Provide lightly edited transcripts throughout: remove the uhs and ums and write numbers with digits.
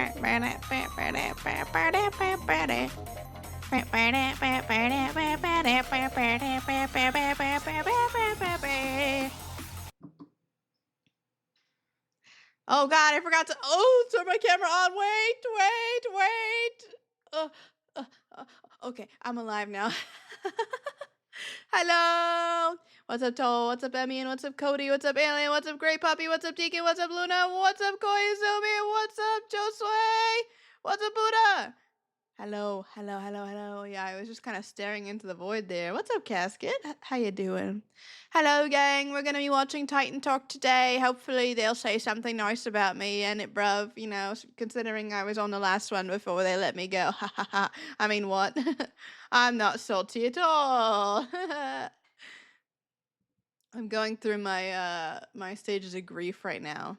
Oh God, I forgot to turn my camera on. Wait. Okay, I'm alive now. Hello. What's up, Toll? What's up, Emmy? And what's up, Cody? What's up, Alien? What's up, Great Puppy? What's up, Deacon? What's up, Luna? What's up, Koizumi? What's up, Josue? What's up, Buddha? Hello. Yeah, I was just kind of staring into the void there. What's up, Casket? How you doing? Hello, gang. We're going to be watching Titan Talk today. Hopefully they'll say something nice about me and it, bruv. You know, considering I was on the last one before they let me go. I mean, what? I'm not salty at all. I'm going through my stages of grief right now.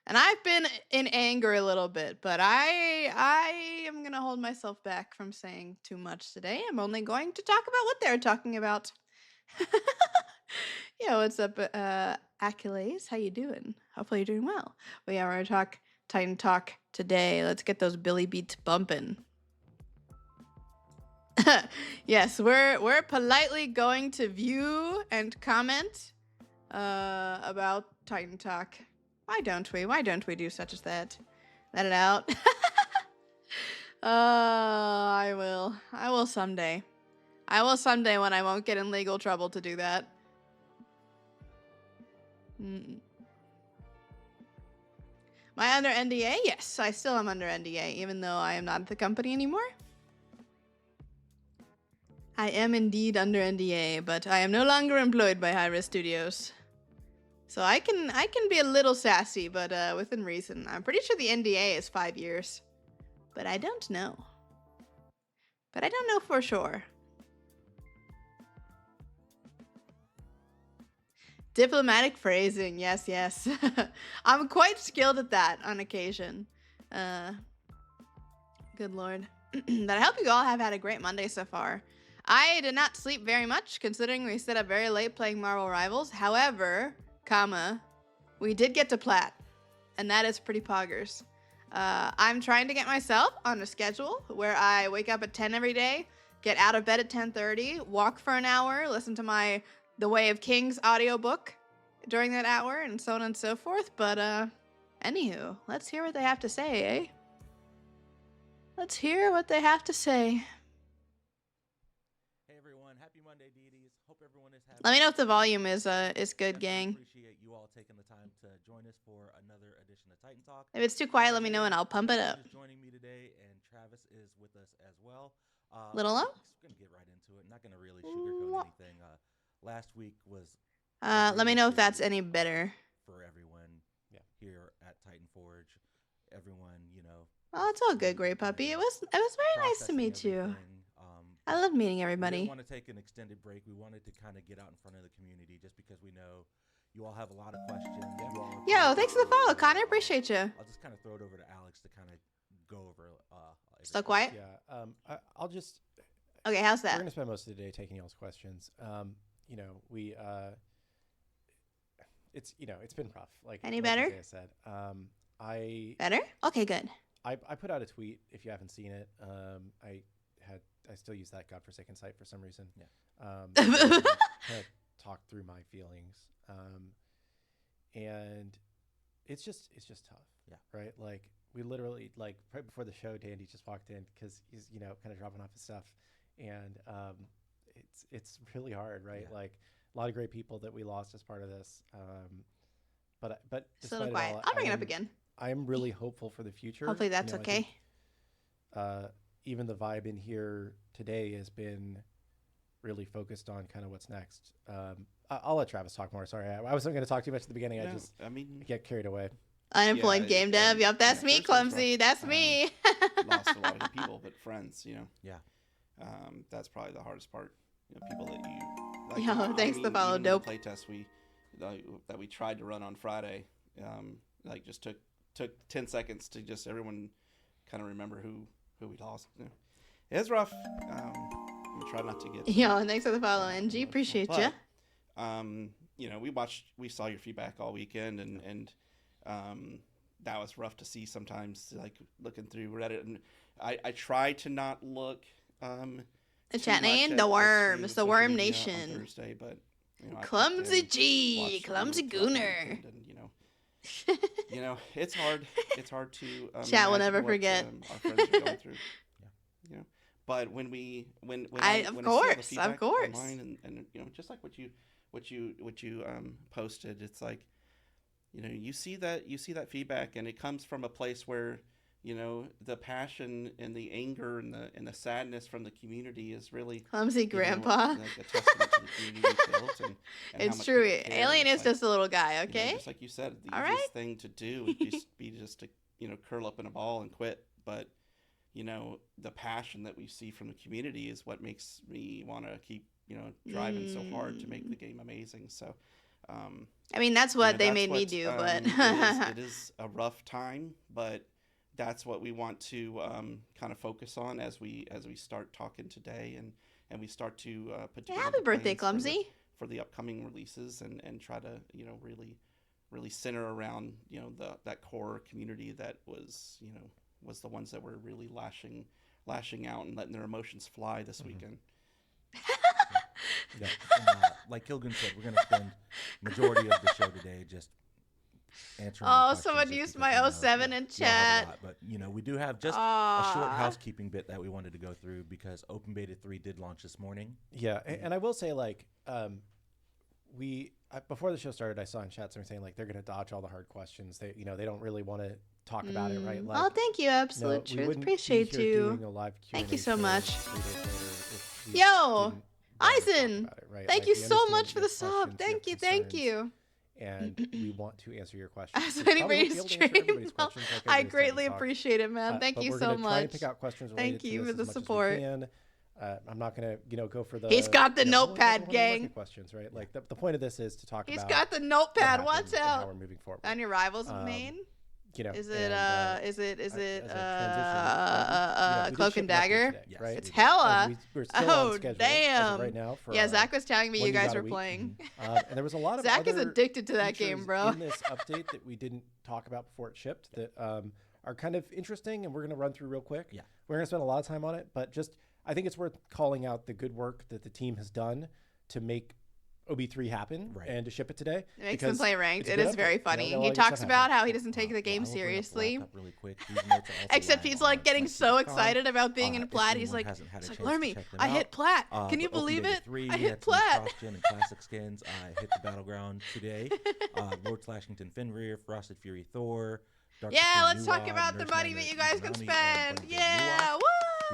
And I've been in anger a little bit, but I am going to hold myself back from saying too much today. I'm only going to talk about what they're talking about. Yeah, what's up, Achilles? How you doing? Hopefully you're doing well. We are going to talk Titan Talk today. Let's get those Billy beats bumping. Yes, we're politely going to view and comment about Titan Talk. Why don't we do such as that? Let it out. I will someday. I will someday when I won't get in legal trouble to do that. Am I under NDA? Yes, I still am under NDA, even though I am not at the company anymore. I am indeed under NDA, but I am no longer employed by Hi-Res Studios. So I can be a little sassy, but within reason. I'm pretty sure the NDA is 5 years. But I don't know. But I don't know for sure. Diplomatic phrasing, yes. I'm quite skilled at that on occasion. Good lord. But I hope you all have had a great Monday so far. I did not sleep very much, considering we stayed up very late playing Marvel Rivals. However, we did get to Plat, and that is pretty poggers. I'm trying to get myself on a schedule where I wake up at 10 every day, get out of bed at 10:30, walk for an hour, listen to The Way of Kings audiobook during that hour, and so on and so forth. But anywho, let's hear what they have to say, eh? Let's hear what they have to say. Hey everyone, happy Monday, Deities. Hope everyone is happy. Let me know if the volume is good, gang. Appreciate you all taking the time to join us for another edition of Titan Talk. If it's too quiet, let me know and I'll pump it up. Is joining me today, and Travis is with us as well. Little low? We're gonna get right into it. Not gonna really sugarcoat anything. Last week was. Let me know if that's any better. For everyone, here at Titan Forge, everyone, Oh, it's all good, Great Puppy. It was very nice to meet you. I love meeting everybody. We didn't want to take an extended break. We wanted to kind of get out in front of the community just because we know you all have a lot of questions. Yo, thanks for the follow, Connor. Appreciate you. I'll just kind of throw it over to Alex to kind of go over. Still quiet? Yeah. I'll just. Okay, how's that? We're gonna spend most of the day taking y'all's questions. It's been rough. Any better? Like I said, better? Okay, good. I put out a tweet. If you haven't seen it, I still use that godforsaken site for some reason. Yeah. To talk through my feelings, and it's just tough. Yeah. Right. Like we literally right before the show, Dandy just walked in because he's kind of dropping off his stuff, and it's really hard, right? Yeah. Like a lot of great people that we lost as part of this. But Still a little quiet. I'll bring it up again. I'm really hopeful for the future. Hopefully that's okay. Even the vibe in here today has been really focused on kind of what's next. I'll let Travis talk more. Sorry, I wasn't going to talk too much at the beginning. I get carried away. Unemployed game dev. Yep, that's me, Clumsy. That's me. Lost a lot of people, but friends, Yeah. That's probably the hardest part. People that you. Like, thanks for the follow, dope. The playtest that we tried to run on Friday, just took 10 seconds to just everyone kind of remember who we lost. It was rough. We try not to get. Yo, thanks for the follow, NG. Appreciate you. We saw your feedback all weekend, and that was rough to see sometimes, like looking through Reddit. And I try to not look The too chat much name, at the worm. stream It's of the social Worm media Nation. on Thursday, but I Clumsy clicked in, G, watched the Clumsy review throughout the Gooner. weekend, and it's hard. It's hard to Chat will imagine never what, forget. our friends are going through. But when I see all the of feedback course. online, and just like what you posted, it's like, you see that feedback, and it comes from a place where the passion and the anger and the sadness from the community is really Clumsy Grandpa. like a testament to the community we built, and how It's much true. people care. Alien It's is like, just a little guy, okay? just like you said, the All easiest right. thing to do would just to curl up in a ball and quit. But the passion that we see from the community is what makes me want to keep driving so hard to make the game amazing. So I mean, that's what they made me do, but it is a rough time, but that's what we want to kind of focus on as we start talking today, and we start to put together happy the birthday, plans Clumsy. for the upcoming releases, and try to really center around that core community that was the ones that were really lashing out and letting their emotions fly this weekend. Yeah. Like Kilgun said, we're going to spend majority of the show today just answering. Someone used my 07 in chat. But we do have just a short housekeeping bit that we wanted to go through because Open Beta 3 did launch this morning. Yeah, and I will say, like, before the show started, I saw in chat someone saying like they're going to dodge all the hard questions. They they don't really want to talk about it, right? Like, thank you, Absolute we Truth. wouldn't Appreciate be here you. doing a live Thank Q&A you so show much. 3 days later if we Yo, didn't want to talk Eisen, about it, right? thank Like, you we so understand much you for have the sub. questions, Thank you, have thank concerns, you. And we want to answer your questions. As We many probably won't ways be able to answer everybody's stream. questions like I everybody's trying to greatly talk. appreciate it, man. Thank But you we're so gonna try and much. pick out questions related Thank to you this for the as much as we support. can. I'm not gonna, go for the. He's got the we'll notepad, go for one of the market gang. questions, right? Like the point of this is to talk He's about. got the what notepad. happened Watch and how out. we're moving forward. On your rivals of Maine? Is it as a transition, we did Cloak ship and an update Dagger? today, Yes, right? It's we did. hella. We're still Oh, on schedule as damn. of right now. For Yeah, Zach was telling me when you you guys got a were week. playing. and there was a lot of Zach is other addicted to that features game, bro. in this update that we didn't talk about before it shipped that are kind of interesting, and we're going to run through real quick. Yeah. We're going to spend a lot of time on it, but just I think it's worth calling out the good work that the team has done to make OB3 happen and to ship it today. It makes him play ranked. it's a It good is very update. funny. Got a lot He of good talks stuff about happening. how he doesn't take the game I will bring up seriously. laptop really quick. These notes are also Except live he's on like getting so smitespeed.com. excited about being in If plat. anyone He's like, hasn't had a chance to Lermy, check them I out, hit plat. Can you but Open believe Beta it? 3 I had hit some plat. cross-gen and classic skins. I hit the battleground today. Lord Slashington Fenrir, Frosted Fury Thor. Dark Yeah, Supreme let's talk Nuwa, about the Nurse money Niner that you guys can Izanami, and spend. Bunny Day Yeah, Nuwa.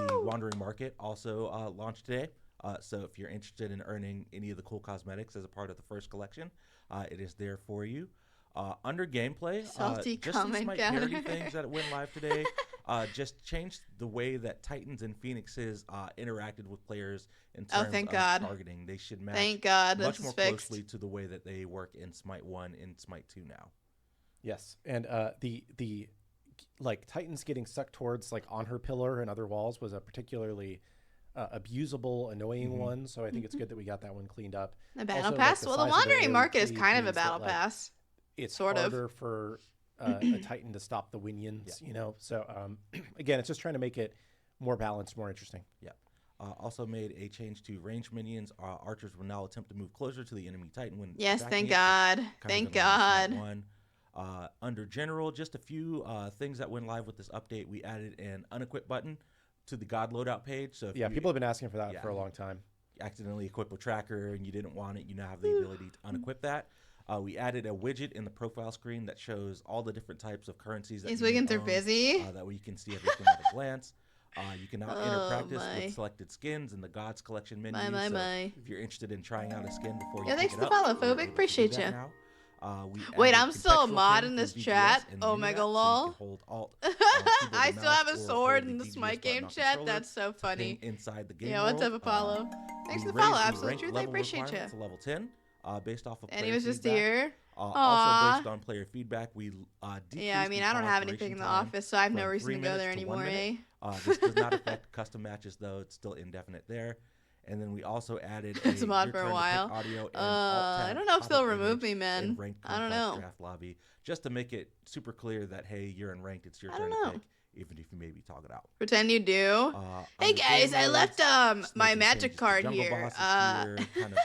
The woo! Wandering Market also launched today. So if you're interested in earning any of the cool cosmetics as a part of the first collection, it is there for you. Under gameplay, Salty just some comment slight counter. parody things that went live today. Just changed the way that Titans and Phoenixes interacted with players in terms thank of God. targeting. They should match Thank God much this more is fixed. closely to the way that they work in Smite 1 and Smite 2 now. Yes, and the like Titans getting stuck towards like on her pillar and other walls was a particularly abusable, annoying one. So I think it's good that we got that one cleaned up. The battle Also, like, pass? the Well, the size of Wandering AoE Market is kind of a means that, battle like, pass. It's Sort of. harder for a Titan to stop the Winions, So again, it's just trying to make it more balanced, more interesting. Yeah. Also made a change to ranged minions. Archers will now attempt to move closer to the enemy Titan when Yes, attacking thank it. God. Kind of Thank in line with God. Smite 1. Under general, just a few things that went live with this update. We added an unequip button to the God loadout page. So if you People have been asking for that for a long time. accidentally equip a tracker and you didn't want it, you now have the ability to unequip that. We added a widget in the profile screen that shows all the different types of currencies that These you may Wiggins are own, busy. that way you can see everything at a glance. You can now enter Oh, practice my. with selected skins in the Gods collection menu. My. So if you're interested in trying out a skin before Yeah, you thanks pick for it the up, follow, you're Phobic. able to do Appreciate that ya. now. We Wait, added I'm still a contextual mod ping in through this VGS chat. and Omega Unimap, so you lol. can hold Alt on keyboard I and still have a mouse or sword hold in the the VGS Smite button game on chat. controller That's so to funny. ping inside the game Yeah, what's up, world. Apollo? Thanks We for the follow, raised the Absolute rank Truth. I level appreciate you. requirement to level 10 based off of And he player was just feedback. here. Also Aw. based on player feedback, we decreased Yeah, I mean, the I don't have operation anything in the time office, so I have no from reason 3 to go there minutes to 1 anymore, minute. eh? This does not affect custom matches, though. It's still indefinite there. And then we also added a It's mod your for a turn to pick while. audio and I don't know if they'll remove me, in man. ranked I don't conquest know. draft lobby, just to make it super clear that hey, you're in ranked. It's your I turn don't to know. pick, even if you maybe talk it out. Pretend you do. Hey Under guys, game I left modes, just my making magic changes to card jungle here. bosses here, kind of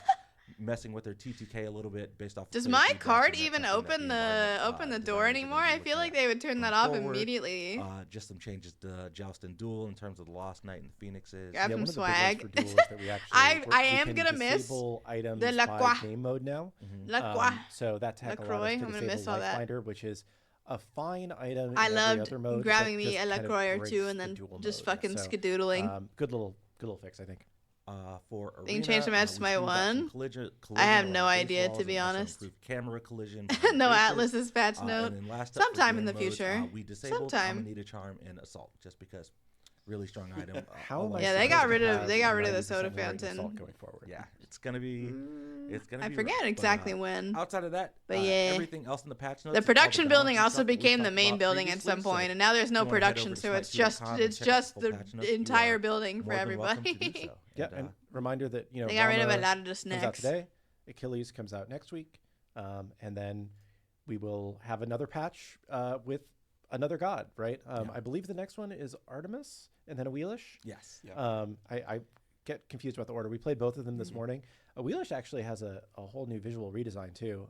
messing with their T2K a little bit based off. Does player my feedback card and that even type of thing that open the door designers are anymore? gonna be I feel looking like at they would turn that going off forward. immediately. Just some changes to Joust and Duel in terms of the Lost Knight and the Phoenixes. Grab some one of the swag. big ones for Duel is that we actually I we am can gonna miss disable items the by Lacroix. game mode now. Lacroix. So that tech allowed LaCroix, us to I'm gonna miss disable all that. Lifeliner, which is a fine item I in every loved other mode. grabbing but me just a kind of LaCroix or breaks two and the then dual just mode. fucking So, scadoodling. good little fix, I think. For They can Arena, change the match to we my streamed out some one. collision I have on no the base idea, walls to be and also honest. improved camera collision. No bases. Atlas's patch note. And then last up for Sometime in game the modes, future. we disabled Sometime. Amanita Charm and Assault just because really strong item. How am I Yeah, they supposed got to rid of- have they got rid of the 90% soda more in fountain. Assault going forward? Yeah, it's gonna be. It's gonna. I be forget rough, exactly but, when. Outside of that, But yeah. everything else in the patch notes. The is all production building balancing also stuff that we became the talked main about building at previously, some so point, and now there's no if you wanna head production, over to so it's smite2.com and it's check out just full the patch notes, you entire are building for more than welcome to everybody. do so. Yeah, and reminder that They got rid of a Rama lot of the comes out snacks. today. Achilles comes out next week, and then we will have another patch with another god, right? I believe the next one is Artemis, and then a Wheelish. Yes. Yeah. I get confused about the order. We played both of them this morning. A Wheelish actually has a whole new visual redesign too,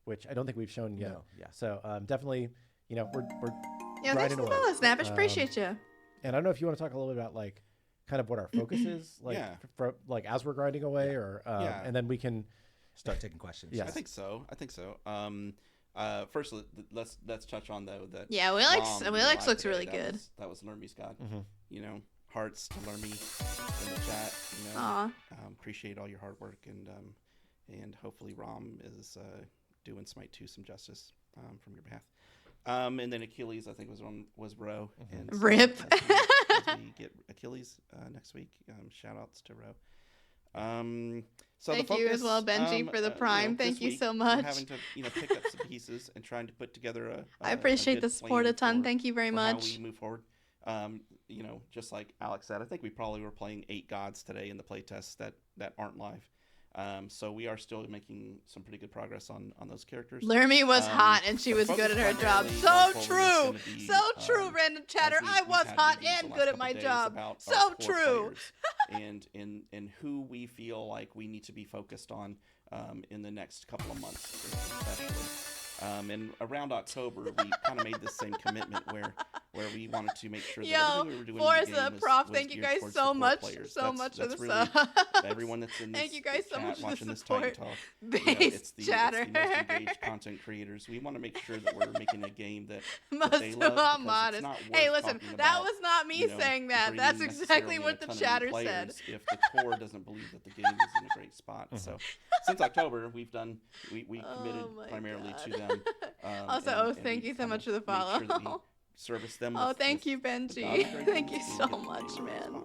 which I don't think we've shown yet. No, yeah. So definitely, we're Yeah, thanks grinding for the away. follow, Snappish. Appreciate you. And I don't know if you want to talk a little bit about like kind of what our focus is, like Yeah. like as we're grinding away, or Yeah. and then we can Start taking questions. Yes. I think so. First, let's touch on though that Yeah, Wheelix looks really good. That was Lermy's god. Mhm. Hearts to Lermy in the chat. Aw. Appreciate all your hard work and hopefully Rom is doing Smite 2 some justice from your behalf. And then Achilles, I think was Ro. And so Rip. as we get Achilles next week. Shout outs to Ro. So Thank the you as focus, well, Benji, for the Prime. this Thank you week, so we're much. having to pick up some pieces and trying to put together I appreciate good the support plan a ton. for- Thank you very for much. How we move forward. Just like Alex said, I think we probably were playing 8 gods today in the playtests that aren't live. So we are still making some pretty good progress on those characters. Lermy was Um, hot and she the was focus good at her job. primarily So going forward is true. gonna be, So true, random chatter. as I we've was had hot meetings the and last good at couple my days job. about our So core true. players and who we feel like we need to be focused on in the next couple of months, especially. And around October, we kind of made this same commitment where we wanted to make sure that Yo, everything we were doing in the Forza game Prof, was thank you geared guys towards so the core much, players. so much for the really subs. everyone that's in this Thank you guys so chat much for the watching this support. Titan Talk. Base It's the chatter. most engaged content creators. We want to make sure that we're making a game that Most they of love all because it's modest. not Hey, worth listen, talking that about, was not me saying that. That's bringing exactly necessarily what a the ton of chatter new said. players if the core doesn't believe that the game is in a great spot. So since October, we committed my primarily to God. them. Also, and thank we you so kind much of for the made sure that we follow. service them. Oh, with- thank with you, the Benji. God Thank you and so get much, the man. spot.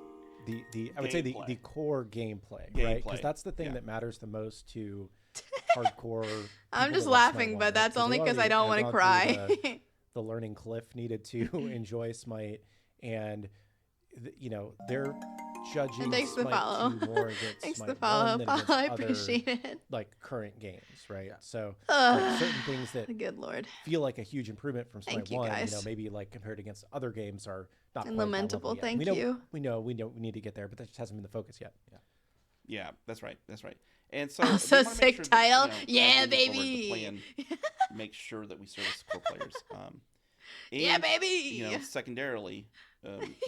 I would say the Gameplay. core gameplay, right? Gameplay, Because that's the thing yeah. that matters the most to hardcore. I'm people just that love laughing, Smite 1, but right? that's 'Cause only we because I already don't have want to gone cry. through the learning cliff needed to enjoy Smite, and they're judging And thanks for the Smite follow. 2 more against Thanks for Smite the follow, 1 than against Paul. I other, appreciate it. like current games, right? So Ugh. like certain things that Good lord. feel like a huge improvement from Smite Thank you, 1, guys. maybe like compared against other games are not And quite that lamentable, level yet. thank we know, you. We need to get there, but that just hasn't been the focus yet. Yeah, that's right. And so Also we wanna make sick sure that, title. as Yeah, we move forward, the baby. plan make sure that we service core players. Yeah, And, baby. Secondarily,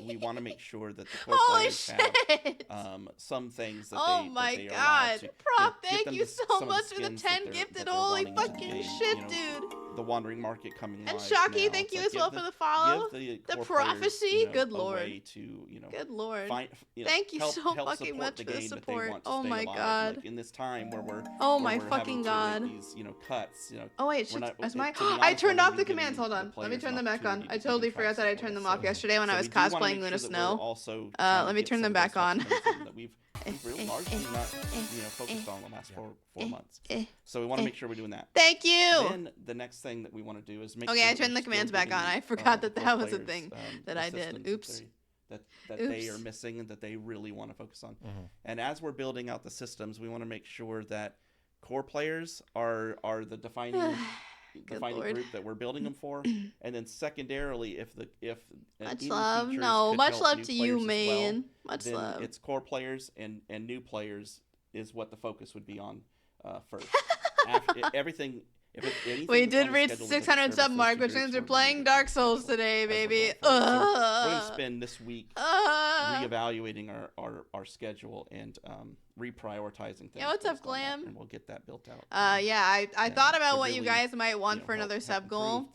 we want to make sure that the core Holy players shit. have some things that Oh they my that they are god. allowed to Prof, get thank them you to so some of much for the skins that 10 they're- gifted. that they're Holy running into the fucking game, shit, dude. The wandering market coming And live Shocky, now. thank It's you like, as well give for the follow. give The core prophecy, players, good a lord. way to, Good lord. find, Thank you help, so help fucking support much the for the game that they support. want to Oh stay my alive. god. Like in this time where we're Oh where my we're fucking having to god. make these cuts. Oh wait, we're should, not- is to my be I honest, turned we're off not the giving commands. Hold the on. Let me players turn an them back on. opportunity I to totally even try forgot that I to turned them support off us. yesterday when I So was we do wanna cosplaying make Luna sure that we're Snow. also trying Let to me get turn some them of those back on. customers in that we've really largely not focused on the last four months. So we want to make sure we're doing that. Thank you. Then the next thing that we want to do is make Okay, sure I that turned we're the still commands back on. giving, I forgot the that core that was a players, thing the that I did. systems Oops. that they are missing and that they really want to focus on. And as we're building out the systems, we want to make sure that core players are the defining group that we're building them for, and then secondarily, if much love, no, much love to you, man. Much then love. it's core players and new players is what the focus would be on first. Everything. We did reach 600 sub mark, which means we're playing Dark Souls today, baby. So we're going to spend this week reevaluating our schedule and reprioritizing things. Yeah, what's up, Glam? And we'll get that built out. I thought about what you guys might want for another sub goal.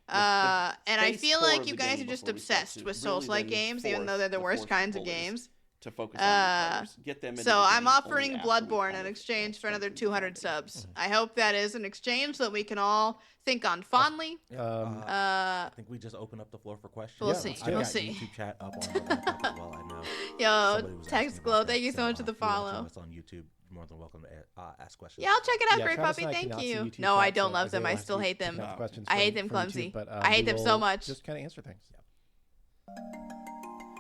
And I feel like you guys are just obsessed with Souls-like games, even though they're the worst kinds of games. To focus on get them. So I'm offering Bloodborne in exchange for another 200 subs. I hope that is an exchange that we can all think on fondly. I think we just open up the floor for questions. We'll see. I've We'll got see. YouTube chat up on the laptop as well. I know. Yo, Text Glow, thank you so much for the follow. It's on YouTube. You're more than welcome to ask questions. Yeah, I'll check it out, Great Travis Puppy. and I Thank cannot you. see YouTube No, I chat, don't so love them. Isaiah I will still have to hate them. pick up questions I hate from them YouTube, clumsy. but, I hate we them so will much. Just kind of answer things.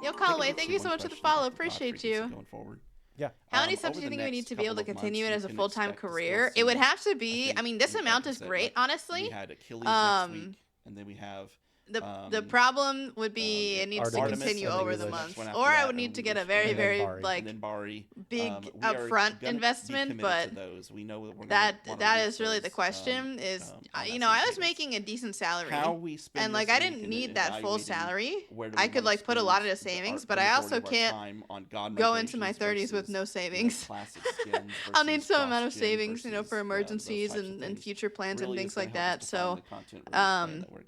Yo, Callaway, thank you so much for the follow. Appreciate you. Going forward. Yeah. How many subs do you think we need to be able to continue it as a full-time career? It would have to be, I mean, this amount is great, honestly. We had Achilles next week, and then we have the problem would be it needs to Artemis, continue and then over we the would- months, Went or after I that, would need and to we get a would- very, and then very Bari. like and then Bari. big We upfront are investment, be but committed to those. We know that we're that wanna that reach is really the those, question. Is on you that know, I same was cadence. making a decent salary, How we spend and like this I week didn't and need that full evaluating salary. where do I we could wanna like put a lot into spend savings, the but I majority also of our can't time on God go into my migrations 30s with versus, no savings. classic skins I'll need versus some amount of cross-gen savings, you know, versus, for those emergencies types of and things. future plans and Really, things it's gonna like help that. us define So, the content release plan that we're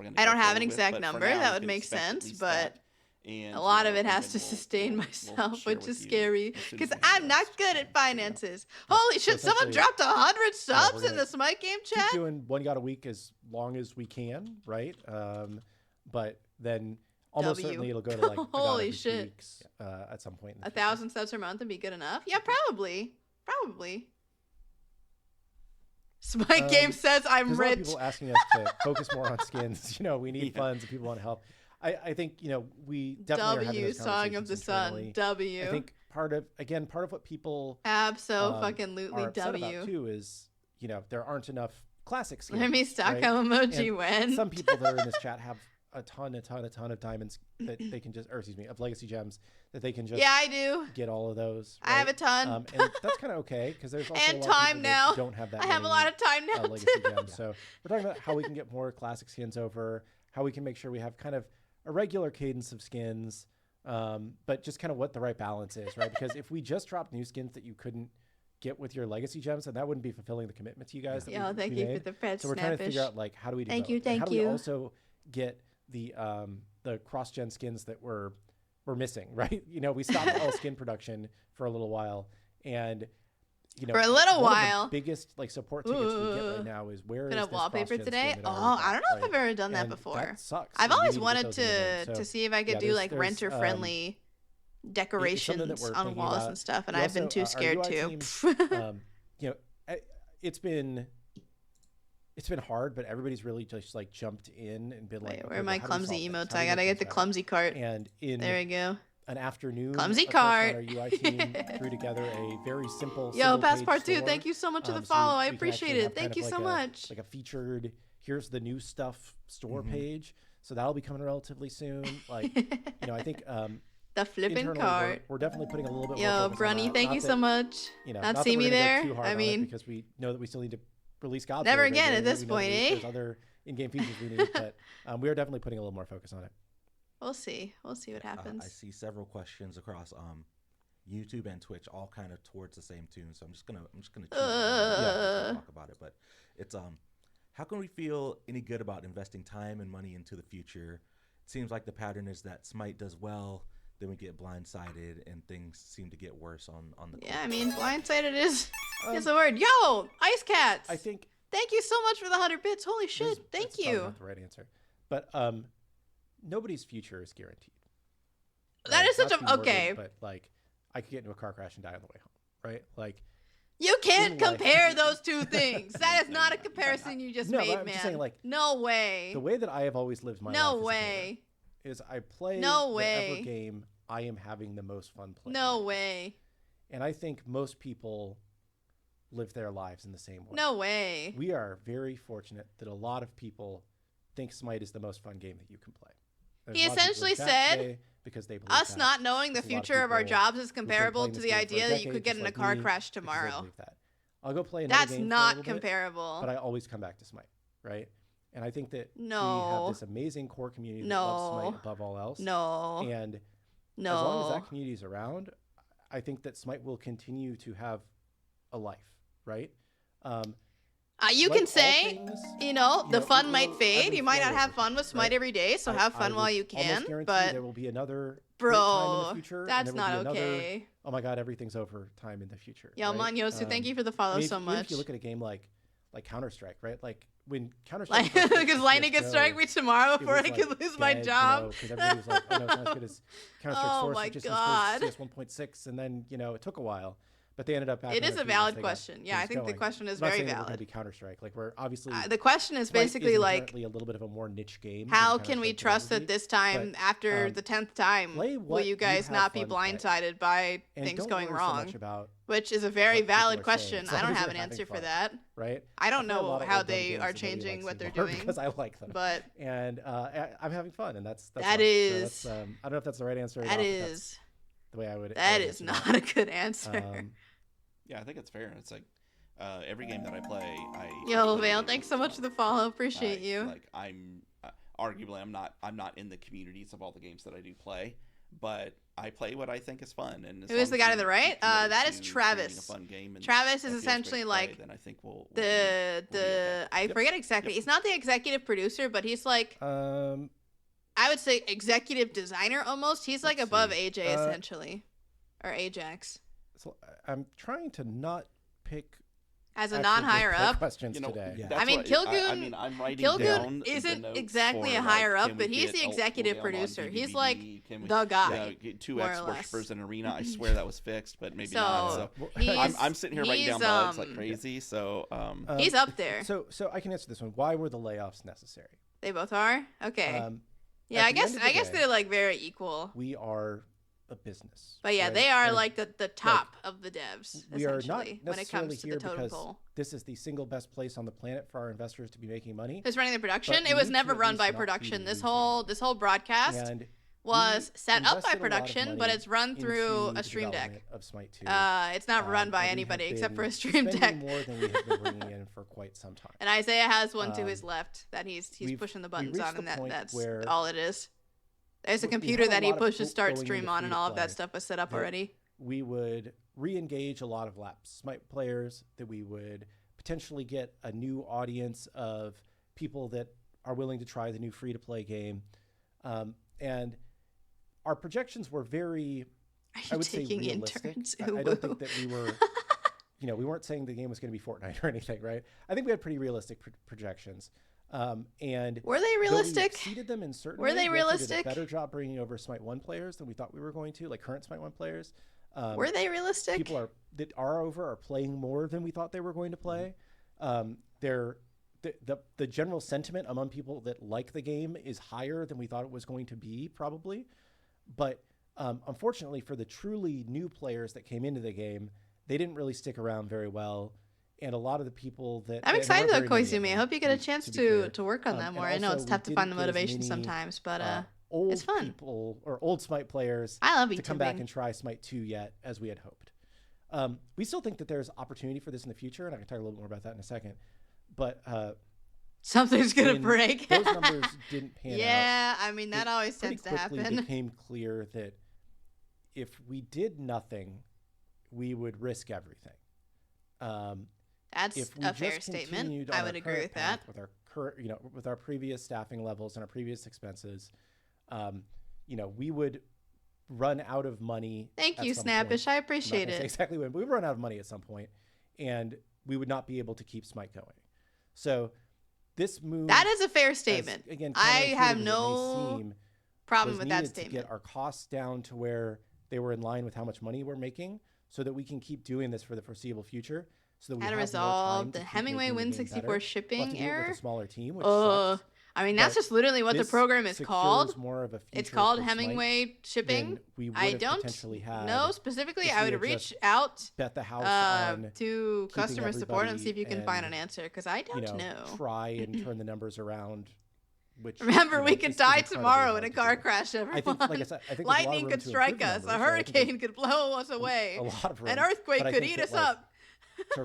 gonna I don't go have an forward with, exact but for number. now, That you would can make expect at sense, least but that. And, a lot you of know, it has and to then sustain we'll myself, share which with is you scary as soon because as we have I'm those. not good at finances. Holy shit! So Someone essentially- dropped 100 subs we're in gonna the Smite game Keep chat. doing one God a week as long as we can, right? But then almost W. certainly it'll go to like a God Holy every 2 shit. weeks, at some point. In the 1,000 subs per month would be good enough. Yeah, probably. Smite game says I'm There's a lot of rich. people asking us to focus more on skins. You know, we need funds and people want to help. I think, you know, we definitely are having W, those Song of the conversations Sun. internally. W. I think part of what people Absolutely are upset about W. too is, you know, there aren't enough classic skins. Let me right? Stockholm emoji And when. some people that are in this chat have a ton of diamonds that they can just, or excuse me, of legacy gems that they can just Yeah, I do. get all of those. I have a right? ton. And that's kind of okay because there's also And a lot of time people now. that don't have that. I have a many, lot of time now, legacy too. gems. So we're talking about how we can get more classic skins over, how we can make sure we have kind of a regular cadence of skins, but just kind of what the right balance is, right? Because if we just dropped new skins that you couldn't get with your legacy gems, then that wouldn't be fulfilling the commitment to you guys. That Yo, we thank you for made. the Fred So we're trying to figure Snappish. out like how do we do Thank you, both? And how thank do we you. also get the cross-gen skins that we're missing, right? You know, we stopped all skin production for a little while, and you know, For a little one while. of the biggest like support tickets we get right now is where Bit is of this wallpaper cross-gen today. skin that Oh, I I don't know if right? I've ever done that And before. That sucks. I've We always need to get wanted those in there. to So, see if I could yeah, do like there's, renter-friendly decorations we're on thinking walls about. and stuff, and We I've been also, too our scared UI to. team, you know, it's been hard, but everybody's really just like jumped in and been like, Wait, okay, where are well, my how do we solve clumsy this? emotes? How do I we gotta make get the this better? clumsy cart. And in There we go. an afternoon, Clumsy a person on cart. our UI team threw together a very simple Yo, single-page Passport 2, store. thank you so much for the So follow. I we can appreciate actually it. have kind Thank of you like so a- much. Like a featured, here's the new stuff store page. So that'll be coming relatively soon. Like, you know, I think The flipping internally cart. we're definitely putting a little bit more Yo, focus on Brunny, that. thank Not you that, so much. You know, Not not see that me we're gonna go there. too hard I on it mean, because we know that we still need to release God's never Word again at regularly. this We know that point, eh? There's other in-game features we need, but we are definitely putting a little more focus on it. We'll see. We'll see what happens. I see several questions across YouTube and Twitch, all kind of towards the same tune. So I'm just gonna choose one to talk about it. But it's how can we feel any good about investing time and money into the future? It seems like the pattern is that Smite does well, then we get blindsided, and things seem to get worse on the. Yeah, I mean, blindsided is the word. Yo, Ice Cats. I think. Thank you so much for the 100 bits. Holy shit! That's Thank probably you. Not the right answer, but nobody's future is guaranteed. That is Not such to a be morbid, okay. But like, I could get into a car crash and die on the way home, right? Like, You can't in life- compare those two things. That is not a comparison you just No, but made, I'm man. just saying, like, no way. the way that I have always lived my life. No as a way. is I play No whatever way. game I am having the most fun playing. No way. And I think most people live their lives in the same way. No way. We are very fortunate that a lot of people think Smite is the most fun game that you can play. There's He a lot of people essentially that said way because they believe us that. not knowing the There's a lot of future of our people jobs is who've been comparable playing to this the game for a idea that you decade, could get just in a like car me, crash because they tomorrow. believe that. I'll go play another That's game for a not little bit, comparable. but I always come back to Smite, right? And I think that we No. have this amazing core community that loves Smite above all else. No. And No. as long as that community is around, I think that Smite will continue to have a life, right? You like can all say, things, the fun it might will fade. ebb You and might not flow have over fun time, with Smite right? every day, so have fun I while would you can. almost guarantee But there will be another great time in the future. that's and there will not be okay. Another, oh my God, everything's over time in the future. Yeah, right? Yosu, thank you for the follow so even much. if you look at a game like Counter-Strike, right? Like when Counter-Strike, Because Lightning could strike me tomorrow before I could lose my job. Because everybody was like, oh no, it's not as good as Counter-Strike Oh Source, my which just God. CS 1.6, and then it took a while. But they ended up back It on is their a feet once valid they got question. Yeah, I things think the going. question is I'm not very saying that we're going valid. to be Counter-Strike. Like we're obviously The question is Smite basically is like, inherently a little bit of a more niche game. how than can we Counter-Strike could trust ever that be. this time, But, after the 10th time, play will what you you guys have not be fun playing. blindsided by And things don't going worry so wrong? much about Which is a very what people valid are saying, question. as I long don't as have you're an having answer for fun. that. right? I don't play a know lot of how old dumb they games are that nobody changing likes what they're anymore doing. because I like them. But And I'm having fun, and that's that fun. So is that's, I don't know if that's the right answer. Or that not, but is that's the way I would. that is answer not a good answer. Yeah, I think it's fair. It's like every game that I play, Yo, play Vale, really thanks so much for the follow. Appreciate you. Like I'm arguably I'm not in the communities of all the games that I do play, but I play what I think is fun. And Who is the guy to the right? That is A Travis. fun game and Travis that is feels great to essentially play, like then I think we'll be the okay. I forget exactly. He's not the executive producer, but he's like I would say executive designer almost. He's like Let's above see. AJ essentially, or Ajax. So I'm trying to not pick As a actual non-higher gameplay up, questions Yeah. today. Yeah. That's I mean, what- Kilgoon- I mean, I'm writing Kilgoon down the isn't notes exactly for, a higher like, up, can but we he's get the a- executive will we on producer. He's DVD? like Can we, the guy. get 2x more or less. worshippers in arena. I swear that was fixed, but maybe So, not. So he's- I'm sitting here writing down he's, bugs like crazy. So He's up there. So I can answer this one. Why were the layoffs necessary? They both are? Okay. Yeah, at I the guess end of the day, they're like very equal. we are a business. But yeah, right? they are And like the top of the devs, we are not essentially, when it necessarily comes to here the totem because pole. this is the single best place on the planet for our investors to be making money. Who's running the production? But It we was need never to at run least by not be production. This losing whole money. broadcast And was we set up by invested a lot of production, but money it's run through into a Stream Deck. development of Smite 2. It's not run by and we have anybody except for a been Stream Deck. spending more than we have been bringing in for quite some time. And Isaiah has one to his left that he's we've- pushing the we buttons reached on, the and point that's where all it is. There's a we had computer a that he lot of pushes hope start going stream into on, and all of that free-to-play stuff was set up that already. we would re-engage a lot of lapsed Smite players, that we would potentially get a new audience of people that are willing to try the new free-to-play game. And our projections were very, I would say, taking realistic. interns? I don't think that we were, we weren't saying the game was going to be Fortnite or anything, right? I think we had pretty realistic projections. And Were they though we realistic? exceeded them in certain Were ways, they we actually realistic? did a better job bringing over Smite 1 players than we thought we were going to, like current Smite 1 players. Were they realistic? People that are over are playing more than we thought they were going to play. The general sentiment among people that like the game is higher than we thought it was going to be, probably. But unfortunately, for the truly new players that came into the game, they didn't really stick around very well. And a lot of the people that I'm and there excited weren't though, very many of Koizumi. I them, hope you get a be chance clear. to work on that And more. I know also it's we tough to didn't find the get as motivation many, sometimes, but old it's fun. people or old Smite players I love to come back VTubing. and try Smite 2 yet, as we had hoped. We still think that there's opportunity for this in the future, and I can talk a little bit more about that in a second. But Something's gonna when break. those numbers didn't pan out. Yeah, I mean that it always pretty tends to quickly happen. became clear that if we did nothing, we would risk everything. That's If we a fair just statement. continued I on would our agree current with that. path with our current, with our previous staffing levels and our previous expenses, we would run out of money. Thank at you, some Snappish. point. I I'm not appreciate gonna say it. exactly when, but we would run out of money at some point, and we would not be able to keep Smite going. So this move, That is a fair statement. Again, I have counterintuitive as it may no seem, problem was with that needed to statement. get our costs down to where they were in line with how much money we're making, so that we can keep doing this for the foreseeable future. So that we How to have more resolve time the to keep Hemingway making the Win game 64 better. We'll shipping have to do it error. with a smaller team, which sucks. I mean, that's But just literally what the this program is secures called. more of a It's feature called for Hemingway Smite shipping. than we would I have don't potentially had know specifically. if I we would had reach just out bet the house on to keeping customer support and see if you can find an everybody answer, because I and, don't know. try and turn the numbers around. Which, Remember, we could is die incredibly tomorrow in hard a to car do. crash, everyone. I think, like I said, I think there's a lot of Lightning room could to strike improve the us. numbers, A right? I think hurricane could blow us away. a lot of room. An earthquake But I could think eat that, us like, up.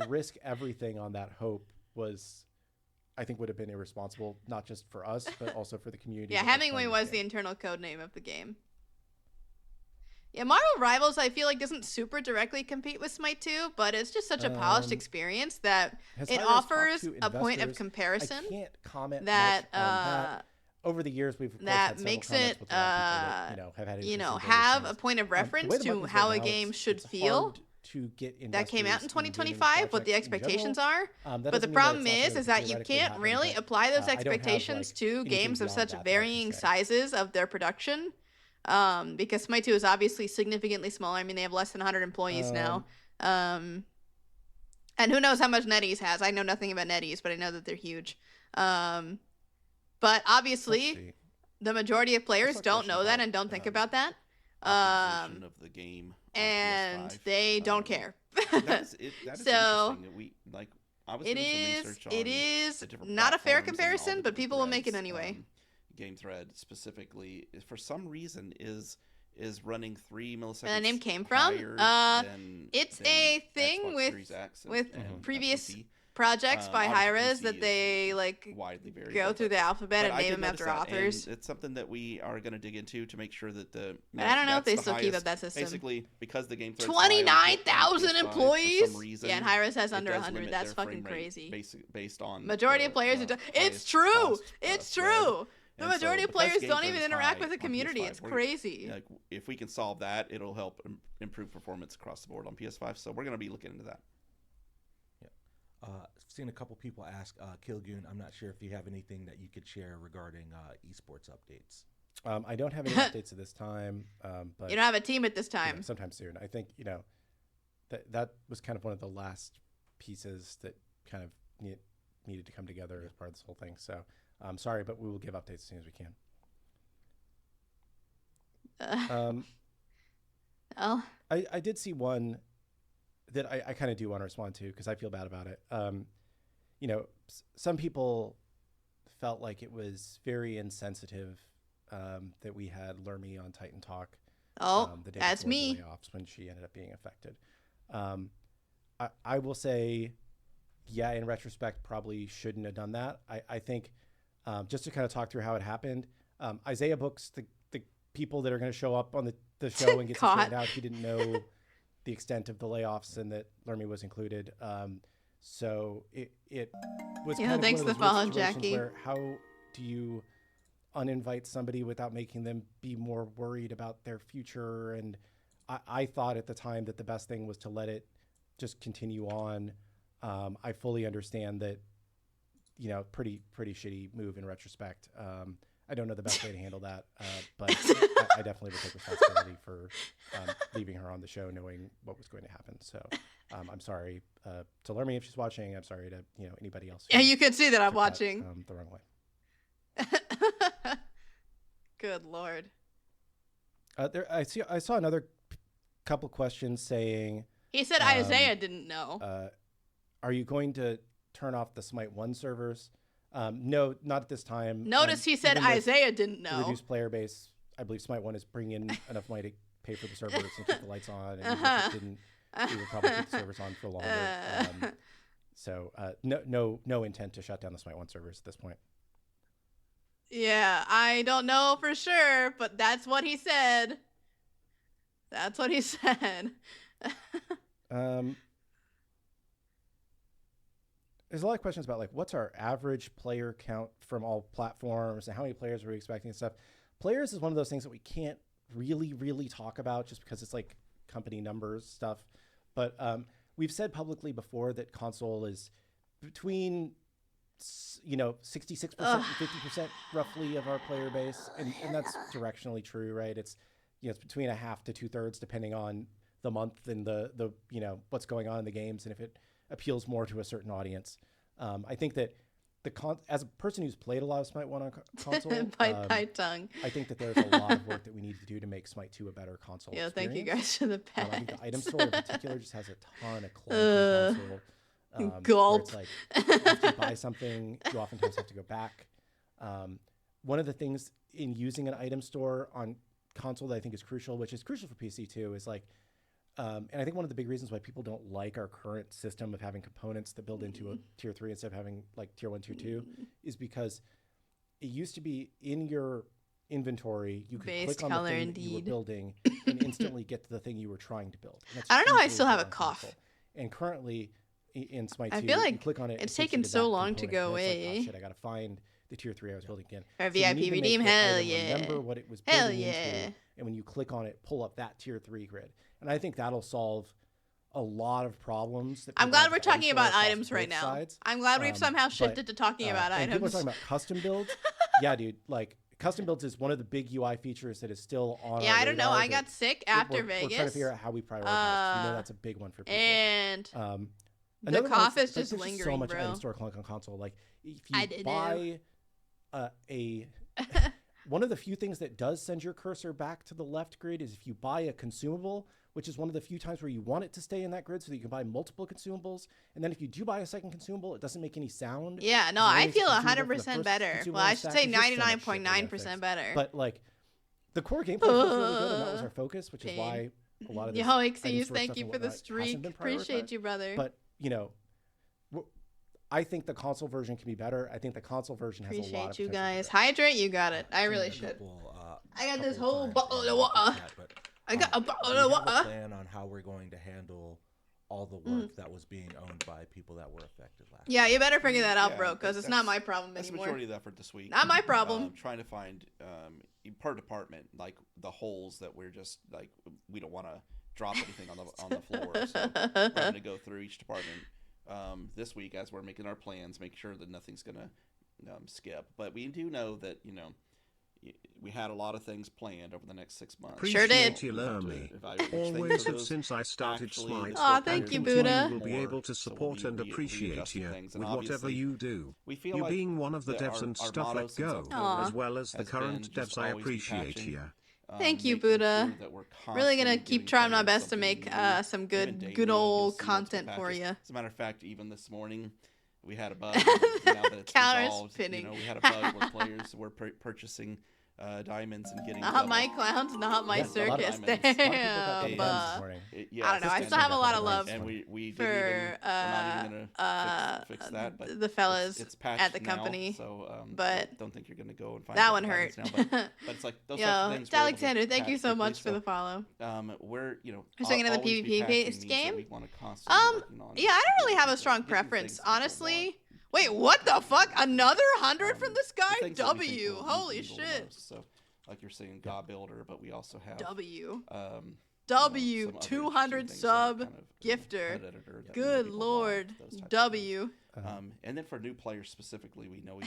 to risk everything on that hope was, I think, would have been irresponsible, not just for us, but also for the community. Yeah, that was Hemingway playing was this the game. internal code name of the game. Yeah, Marvel Rivals, I feel like doesn't super directly compete with Smite 2, but it's just such a polished experience that Has it Hi-Res talked offers to a point of investors? comparison I can't comment that much on that. Over the years, we've of course, that had several makes comments it with a lot of people that, have had you know, interest in various have things. a point of The way reference the to market's how right a now, game it's should feel hard to get that came out in investors in gaming 2025, what the projects in expectations general. are. That But the doesn't mean that problem it's not is gonna that you theoretically can't happen, really but, apply those I don't have, expectations like, to anything games of beyond such that that I can varying say. sizes of their production. Because Smite 2 is obviously significantly smaller. I mean, they have less than 100 employees now. And who knows how much NetEase has. I know nothing about NetEase, but I know that they're huge. But Let's obviously, see. the majority of players That's a don't question know that about, and don't think about that. optimization of the game on And PS5. they don't care. That is So, interesting that we like. I was It doing some is research on it is the different not a fair platforms and all comparison, the but different people will make it threads. anyway. Game thread specifically, for some reason, is running 3 milliseconds. Where that name came from? higher than It's than a thing Xbox with Series X and, with and previous PC. projects by Obviously, Hi-Res PC that is they like widely varied. go through the alphabet and I name did them after notice that, and authors. it's something that we are going to dig into to make sure that the. But I don't know if they that's still the keep up highest- that system. Basically, because the game thread's 29,000 high on PS5 employees. For some reason, Yeah, and Hi-Res has it under does 100. limit That's their fucking frame rate crazy. Based on Majority of players, it's highest true. cost, It's thread. true. The And so majority of because players game don't thread even is interact high with the on community. PS5, It's we're- crazy. Like, if we can solve that, it'll help improve performance across the board on PS5. So we're going to be looking into that. I've seen a couple people ask Kilgoon. I'm not sure if you have anything that you could share regarding esports updates. I don't have any updates at this time, but You don't have a team at this you know, time. sometime soon. I think that was kind of one of the last pieces that kind of needed to come together as part of this whole thing. So I'm sorry, but we will give updates as soon as we can. Oh, I did see one that I kind of do want to respond to because I feel bad about it. Some people felt like it was very insensitive that we had Lermy on Titan Talk. The day that's before the me. layoffs when she ended up being affected. I will say, yeah, in retrospect, probably shouldn't have done that. I think just to kind of talk through how it happened, Isaiah books the people that are going to show up on the show and get God. straightened out. He didn't know the extent of the layoffs and that Lermy was included. So it was kind of thanks one for of those the follow, weird situations Jackie. where how do you uninvite somebody without making them be more worried about their future? And I thought at the time that the best thing was to let it just continue on. I fully understand that, pretty shitty move in retrospect. I don't know the best way to handle that, but I definitely would take responsibility for leaving her on the show knowing what was going to happen. So I'm sorry to Lermy if she's watching. I'm sorry to anybody else. Yeah, you can see that I'm took watching. the wrong way. Good Lord. I saw another couple questions saying, He said Isaiah didn't know. are you going to turn off the Smite 1 servers? No, not at this time. Notice he said even with Isaiah didn't the know. reduced player base, I believe Smite 1 is bringing in enough money to pay for the servers and keep the lights on. And even if it didn't, we would probably keep the servers on for longer. So no intent to shut down the Smite 1 servers at this point. Yeah, I don't know for sure, but that's what he said. That's what he said. There's a lot of questions about like what's our average player count from all platforms and how many players are we expecting and stuff. Players is one of those things that we can't really talk about just because it's like company numbers stuff. But we've said publicly before that console is between 66% and 50% roughly of our player base, and that's directionally true, right? It's it's between a half to 2/3 depending on the month and the what's going on in the games and if it appeals more to a certain audience. I think that as a person who's played a lot of Smite 1 on console, Bite tongue. I think that there's a lot of work that we need to do to make Smite 2 a better console Yeah, experience. thank you guys for the patch. I think the item store in particular just has a ton of clunky console. Gulp. It's like after you buy something, you oftentimes have to go back. One of the things in using an item store on console that I think is crucial, which is crucial for PC too, is like, and I think one of the big reasons why people don't like our current system of having components that build into a tier 3 instead of having like tier 1, tier 2 is because it used to be in your inventory, you could Base click on the color, thing that you were indeed. building and instantly get to the thing you were trying to build. And that's I don't know how I hugely still have a important on cough. console. And currently in Smite I 2, feel you like click on it, it's it takes you taken to so that long to component, go and it's like, away. oh shit, I gotta find the tier 3 I was building again. Or So you VIP need to make redeem, the hell item yeah. remember what it was Hell building yeah. into, and when you click on it, pull up that tier 3 grid. And I think that'll solve a lot of problems. That I'm people glad have we're with the item talking store about across items right both now. sides. I'm glad we've somehow shifted to talking about and people are items. talking about custom builds. Yeah, dude, like custom builds is one of the big UI features that is still on Yeah, our I don't know. radar I that got sick after we're trying to Vegas. figure out how we prioritize. We know that's a big one for people. And the Another one cough is there's just so lingering, much bro. item store clunk on console. Like if I you did buy one of the few things that does send your cursor back to the left grid is if you buy a consumable, which is one of the few times where you want it to stay in that grid so that you can buy multiple consumables. And then if you do buy a second consumable, it doesn't make any sound. Yeah, no, It I only makes feel a consumable for the 100% first better. consumable Well, I in should stack. say There's just so much shit that we gotta 99.9% fix. better. But like the core gameplay feels really good, and that was our focus, which is Pain. why a lot of this Yo, item Xyz, store thank stuff you and for the whatnot hasn't streak. been Appreciate prioritized. you, brother. But you know, I think the console version can be better. I think the console version has a lot of Appreciate you potential to be guys. better. Hydrate, you got it. I really A should. couple, I got this couple whole times bottle in of the water. chat, but, I got a bottle do of you have a water. plan on how we're going to handle all the work that was being owned by people that were affected last Yeah, year? you better figure that out, Yeah, bro, because it's not my problem That's the anymore. majority of the effort this week. Not my problem. Trying to find per department like the holes that we're just like we don't want to drop anything on the floor. So we're having to go through each department this week as we're making our plans, make sure that nothing's gonna skip. But we do know that we had a lot of things planned over the next 6 months. Sure did. Appreciate you, Lermy. Evaluate which things Always are have those since I started actually Smite. the Aw, scope thank and you, continue Buddha. will be more, able to so we'll support be and appreciate readjusting you things. And with whatever obviously, you do. we feel You like being one of the that devs and our stuff motto at since Go, October as well as the has been current just devs, I always be appreciate patching, you. Thank you, making Buddha. sure that we're Really gonna constantly keep giving trying my players best to something make new. some Even good daily, good you'll old see multiple content for patches. you. As a matter of fact, even this morning, we had a bug. Now that it's Counter resolved, spinning. we had a bug where players were purchasing diamonds and getting Not double. my clowns, not my Yeah, a lot of circus. diamonds. A lot of people got Damn. the buns this morning. Yeah, I don't know. I still have a lot of love and we didn't for even, we're not even gonna fix that. But the fellas it's patched at the now, company. So but don't think you're gonna go and find that double one hurt. diamonds now, but it's like those types of Yo, things. it's Alexander, thank you so much for the follow. We're We're singing in the always be PvP patching based these that game? we wanna constantly working on. Yeah, I don't really have a Getting strong things preference, people want. honestly. Wait, what the fuck? Another 100 from this The guy? things that we think W. will Holy move the shit. most. So, like you're saying, God Builder, but we also have W. W, W, 200 sub gifter. Good lord. W. And then for new players specifically, we know we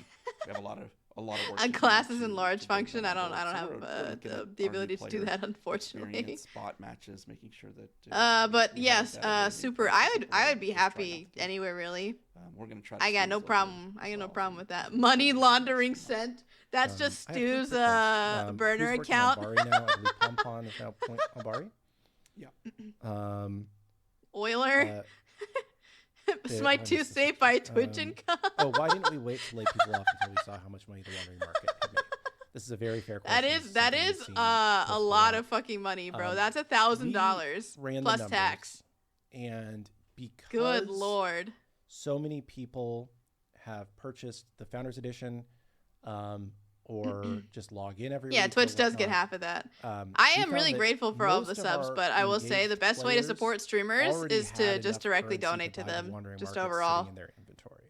have a lot of work. On to do classes to- in large to bring function, them I on don't board. So have we're looking at the our ability new to do player that, unfortunately. experience, spot matches, making sure that. But we yes, have that ability super. for I people would be just try not happy to- anywhere really. We're gonna try. To I got squeeze no those problem. in I got no as problem well. with that. Money laundering scent. That's just I have three Stu's quick ones. burner Who's working account. on Bari now? I believe Pompon is now point on Bari. Yeah. Euler. Smite when 2 is this? safe by Twitch and Oh, why didn't we wait to lay people off until we saw how much money the laundering market had made? This is a very fair question. That This is that something we've is seen a most lot lot. of fucking money, bro. Um, That's we $1,000 ran the plus numbers, tax. And because Good lord. so many people have purchased the Founders Edition, or just log in every Yeah, week or Twitch does get whatnot, half of that. I we am found really that grateful for all of the most of subs, our but I will say the engaged best way to players support streamers already is to had just enough directly currency donate to buy the them, wandering just market overall. sitting in their inventory.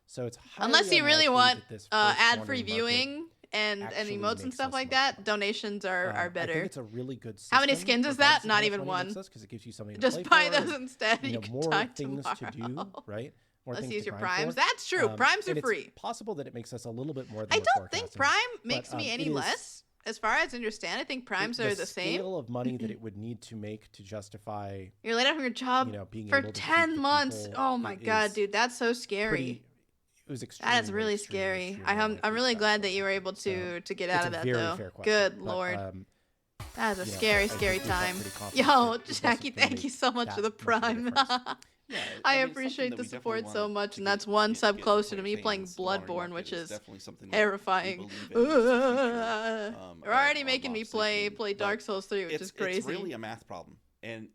So it's highly Unless you really unlikely want that this first ad-free wandering market viewing and actually emotes and makes stuff us like much that, money. donations are I think better. it's a really good system. How many skins is that? regardless of Not how much even money it one. makes us, 'cause it gives you something to Just play buy for, those and, instead. you You know, can more die things to do, tomorrow. right? More Let's things use to your grind primes. for. That's true. Primes are and free. It's possible that it makes us a little bit more than I we're don't think forecasting. Prime makes me it any is- less. As far as I understand, I think primes are the same. scale of money that it would need to make to justify, You're laid off from your job being for able to feed 10 the months. people Oh my god, is dude, that's so scary. pretty. was extremely. That is really scary. I'm really glad that you were able to get out of that though. Good Lord. That is a scary time. Yo, Jackie, thank you so much for the Prime. Yeah, I appreciate the support so much, and that's one sub closer to me playing Bloodborne, which is terrifying. They're already making me play Dark Souls 3, which is crazy. It's really a math problem, and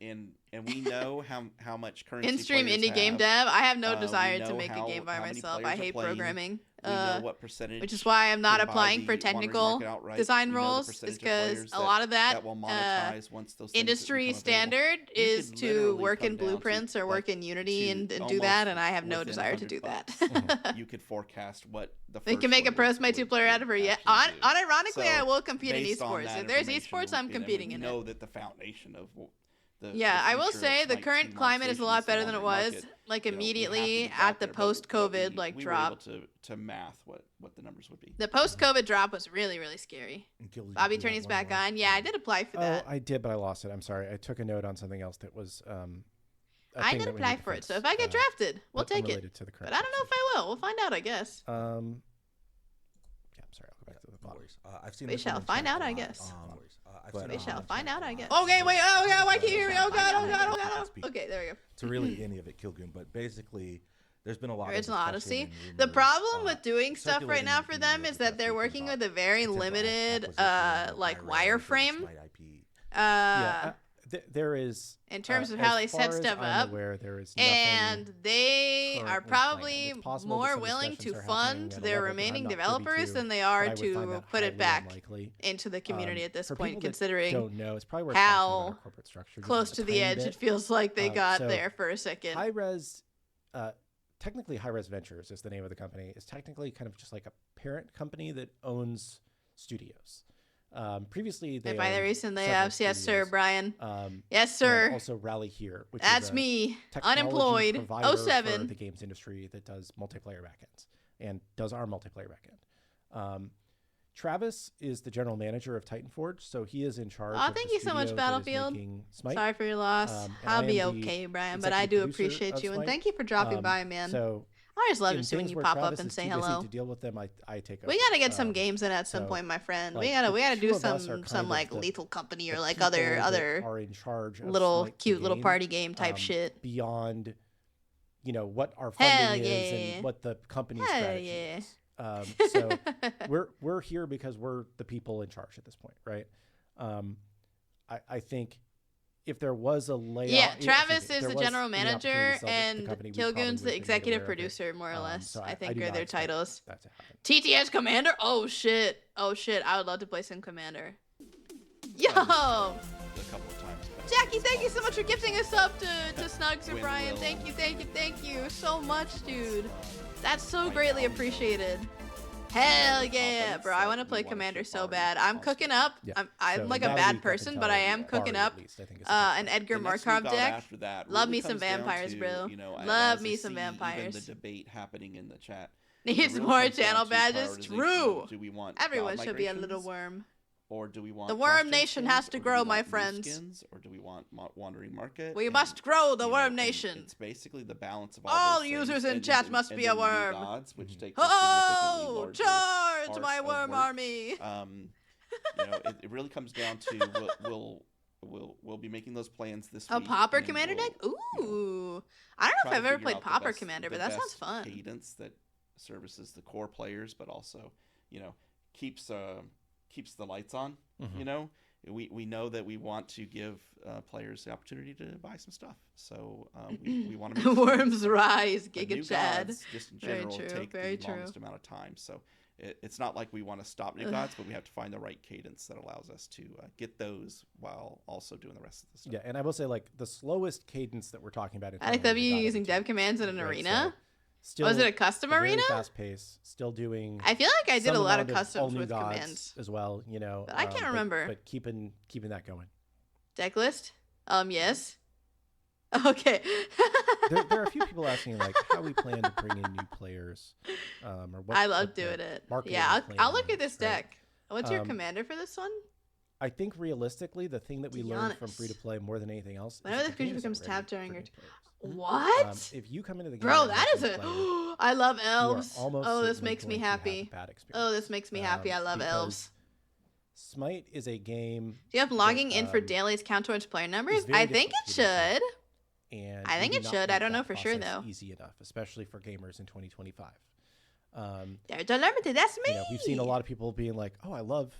we know how much currency in-stream players indie have. game dev. I have no desire know to make a game by how many myself. players I hate are playing. programming. We know what percentage, Which is why I'm not can buy applying the for Wandering technical Market outright. design We know the roles, percentage is of because players a lot of that will monetize once those things industry become available. standard You is could to literally work come in down to, blueprints or work like, in Unity to and do almost that, and I have no within desire to do that. $100. You could forecast what the They can make a pro multiplayer out of her. Yeah, unironically, So, I will compete in based on esports. that If there's information, esports, I'm competing we in know it. that the foundation of Yeah, I will future of say the Smite current team climate is a monetization lot is the better than it Wandering was, Market. like You know, we have to immediately get at the there, but post-COVID we like were drop. able to math what the numbers would be. The post-COVID drop was really, really scary. Bobby Turney's back on. on. Yeah, I did apply for that. Oh, I did, but I lost it. I'm sorry. I took a note on something else that was. I did apply for it, so if I get drafted, we'll take it. But I don't know if I will. We'll find out, I guess. Yeah, I'm sorry. I'll go back to the bottom. I've seen We this one shall in find chat out, a I lot. guess. We shall find out, I guess. Okay, wait. Oh, God, why can't you hear me? Oh, God. Okay, there we go. To really any of it, Kilgoon, but basically, there's been a lot Original of Odyssey. discussion and The rumors, problem with doing stuff right circulating now in for the them media is the that past they're week working about with a very potential limited, acquisition of like IRA for the wireframe. Smite IP. Yeah, there is. In terms of as how they set far as stuff I'm up, aware, there is nothing and they are currently probably planned. It's possible that more some willing to discussions are fund happening at a their level that I'm remaining not privy developers to, than they but are I would find to that put it highly back unlikely. into the community at this For point, people that considering don't know, it's probably worth how talking about our corporate structure just close a to the tiny edge bit. it feels like they got so there for a second. High Res, technically High Res Ventures is the name of the company. It's technically kind of just like a parent company that owns studios. Previously, they If by the owned reason they several have, yes, sir, studios. Brian. Yes, And sir. also Rally Here, which That's is a me, technology unemployed, provider for 07. the games industry that does multiplayer backends and does our multiplayer backend. Travis is the general manager of Titan Forge, so he is in charge. Oh, of thank the you so much, studio that is Battlefield. making Smite. Sorry for your loss. And I'll I be am the okay, Brian, but I do executive producer appreciate of you, and Smite. thank you for dropping by, man. So I just love in to see when things you where pop up Travis and is say too busy hello. to deal with them, I take over. We gotta get some games in at some so, point, my friend. like, we the gotta two do of us are some kind of like the Lethal Company or like people other that are in charge of little Smite, the cute little game, party game type shit. beyond what our Hell funding is yeah. and what the company's Hell strategy yeah. is. So we're here because we're the people in charge at this point, right? I think if there was a layoff, Yeah, Travis if there is the was general any opportunity to manager, sell the and company, we probably Kilgoon's would the have been made executive aware of it. producer, more or less. So I think do are not their expect titles. that to happen. TTS Commander? Oh shit. I would love to play some Commander. Yo! A couple of times. But Jackie, thank you so much for gifting us up to Snugs or Win Brian. will. Thank you so much, dude. That's so greatly appreciated. Hell yeah, bro. I want to play Commander so bad. I'm cooking up. Yeah. I'm So like a that bad week up person, but I until am cooking Bari, up at least, I think is an Edgar the next Markov week deck. after that Love really me some comes down vampires, to, bro. as Love I me some see even vampires. the debate happening in the chat. Needs it really more comes down channel to badges. prioritization True. of, do we want Everyone god should be a little migrations, worm. or do we want The Worm costume Nation skins, has to or do grow, we my want new friends. skins, or do we want Wandering Market? We And, must grow the you know, Worm and Nation. It's basically the balance of All those users things, in and- chat and- must and be a then new worm. gods, which takes a Oh, significantly larger charge part my of worm work. army. It really comes down to we'll be making those plans this A week. Pauper and Commander we'll, deck? you know, Ooh. I don't know try if I've to ever figure played out the Pauper best- Commander, the but that sounds best fun. cadence that services the core players, but also keeps the lights on. Mhm. We know that we want to give players the opportunity to buy some stuff, so we want to make Worms rise, But new Giga Chad. gods, just in Very general, true, take very the true. longest amount of time. So it's not like we want to stop new gods, but we have to find the right cadence that allows us to get those while also doing the rest of the stuff. Yeah, and I will say, like, the slowest cadence that we're talking about. I like internally is W the using God dev commands in an Right, arena. so still Was it a custom very arena? fast pace, still doing. I feel like I did some a lot of amount all customs new with gods commands. as well. But I can't remember. But keeping that going. Deck list? Yes. Okay. There are a few people asking like how we plan to bring in new players, or what. I love what the doing it. marketing Yeah, plan I'll look at is, this right? deck. What's your Um, commander for this one? I think realistically, the thing that we learned from Giannis. free to play more than anything else Whenever is the that the game creature isn't becomes ready tapped during for your new players. What? If you come into the game, Bro, as that is new a. player, I love you are elves. almost Oh, this certainly makes me going to have a happy. bad experience. Oh, this makes me happy. I love because elves. Smite is a game. Do you have logging that, in for dailies count towards player numbers? very I think it difficult to do. should. And I think we it do not should. I make don't know that for sure, process though. Easy enough, especially for gamers in 2025. There's unlimited. That's me. We've seen a lot of people being like, "Oh, I love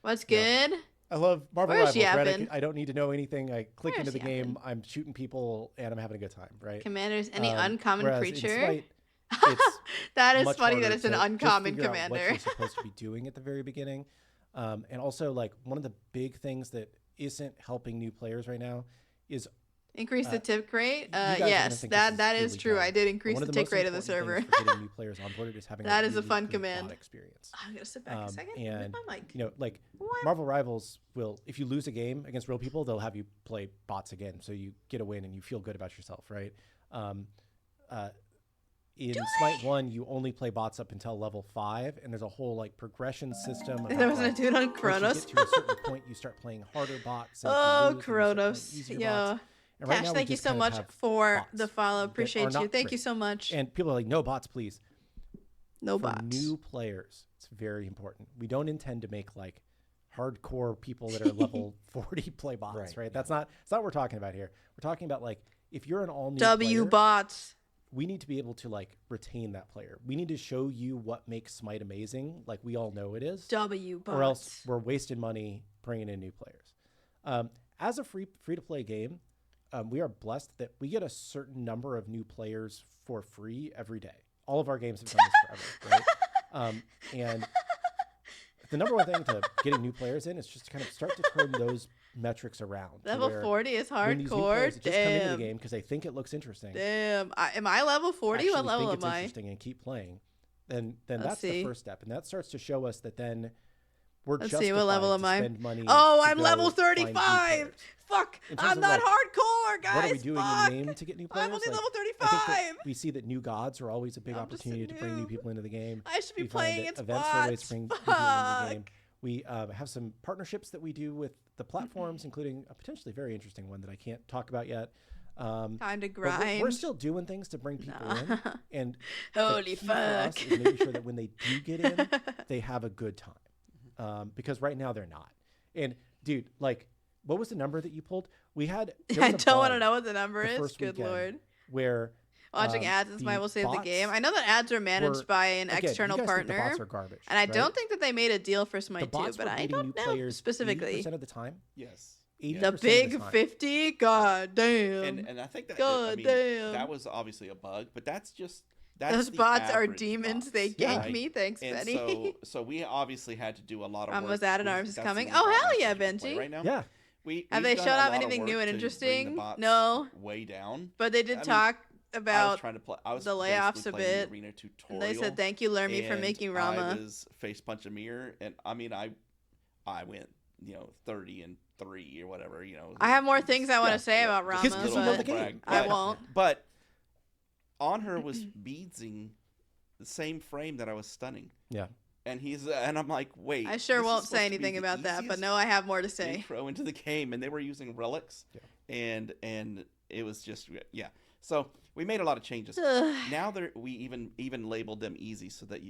What's you know, good? I love Marvel Where's Rivals, she right? yapping? I don't need to know anything. I click Where's into the she game, yapping? I'm shooting people, and I'm having a good time, right? Commanders, any uncommon whereas in creature? Smite, it's That is much funny that harder it's an to just uncommon figure out what commander. you're supposed to be doing at the very beginning. And also, like, one of the big things that isn't helping new players right now is Increase the tip rate? you guys are gonna Yes, think that this that is really true. dumb. I did increase One the of tick most rate of the important server. things for getting new players onboarded is having That a is a really fun good command. bot experience. I'm gonna sit back a second. And Mute my mic. you know, like What? Marvel Rivals will, if you lose a game against real people, they'll have you play bots again, so you get a win and you feel good about yourself, right? In Smite 1, you only play bots up until level 5, and there's a whole like progression system. There wasn't a dude on Once Kronos. you get to a certain point, you start playing harder bots. And if you Oh, lose, then you start playing Kronos. easier Yo. bots. And right Tash, now we thank you just so kind of much have for bots the follow. that are Appreciate you. not Thank you great. so much. And people are like, no bots, please. No For bots. new players, it's very important. We don't intend to make like hardcore people that are level 40 play bots, right? That's not what we're talking about here. We're talking about like if you're an all new W player, bots. we need to be able to like retain that player. We need to show you what makes Smite amazing, like we all know it is. W bots. Or else we're wasting money bringing in new players. As a free to play game, we are blessed that we get a certain number of new players for free every day. All of our games have done this forever, right? And the number one thing to getting new players in is just to kind of start to turn those metrics around. Level 40 is when these new hardcore. players just come into the Damn. game because they think it looks interesting. Damn. Am I level 40? Actually What level think it's am I? interesting and keep playing. Then Let's that's see. the first step, and that starts to show us that then we're Let's justified see, what level to am I? spend money. Oh, to I'm go level find new 35. players. Fuck. In terms I'm of, not like, hardcore, guys. What are we doing Fuck. in game to get new players? I'm only Like, level I think that 35. we see that new gods are always a big I'm just a opportunity to bring new noob. people into the game. I should be We find playing that against events are ways to bots. bring people into the Fuck. game. We have some partnerships that we do with the platforms, including a potentially very interesting one that I can't talk about yet. Time to But grind. we're still doing things to bring people in, and Holy the key for us fuck. is making sure that when they do get in, they have a good time. Because right now they're not. And dude, like, what was the number that you pulled? We had. there I was a don't want to bug know what the number the is. first Good weekend lord. Where Watching ads is the why we'll save the bots game. I know that ads are managed were- by an again, you external guys think partner. the bots are garbage, And I right? don't think that they made a deal for The Smite 2, bots but were I getting don't new know players specifically. 80% of the time. Yes. 80% The of big the time. 50? God damn. And I think that God I mean, damn. that was obviously a bug, but that's Those the bots are average demons. bots, They gank right? me. Thanks, And Benny. so we obviously had to do a lot of work. Almost out of We- arms is that's the coming. new Oh, bot hell matches yeah, you can play Benji. Right now. Yeah. Have they we've shown done a off lot of anything work new and to bring the interesting? bots No. Way down. But they did I mean, talk I was about trying to play. I was the layoffs basically a playing the bit. arena and tutorial. they said thank you, Lermy, for and making I Rama. was face punch a mirror, and I mean, I went 30-3 or whatever. I have more things I want to say about just Rama, a Because little you know but the game. brag. I But- won't. But on her was beadsing the same frame that I was stunning. Yeah. And I'm like, wait. I sure this is won't supposed say to be anything the about that, but easiest no, I have more to say. intro into the game, and they were using relics, and it was just So we made a lot of changes. Now we even labeled them easy, so that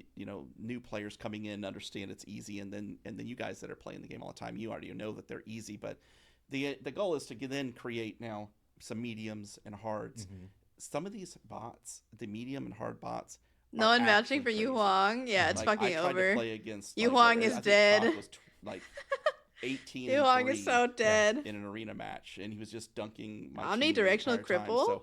new players coming in understand it's easy, and then you guys that are playing the game all the time, you already know that they're easy. But the goal is to then create now some mediums and hards. Mm-hmm. Some of these bots, the medium and hard bots. No are one vouching actually for Yu crazy. Huang. Yeah, it's Like, fucking I tried over. To play against, Yu Huang is I think dead. Chalk was like 18. Yu Huang is so dead. In an arena match, and he was just dunking my Omnidirectional team the entire time. cripple? So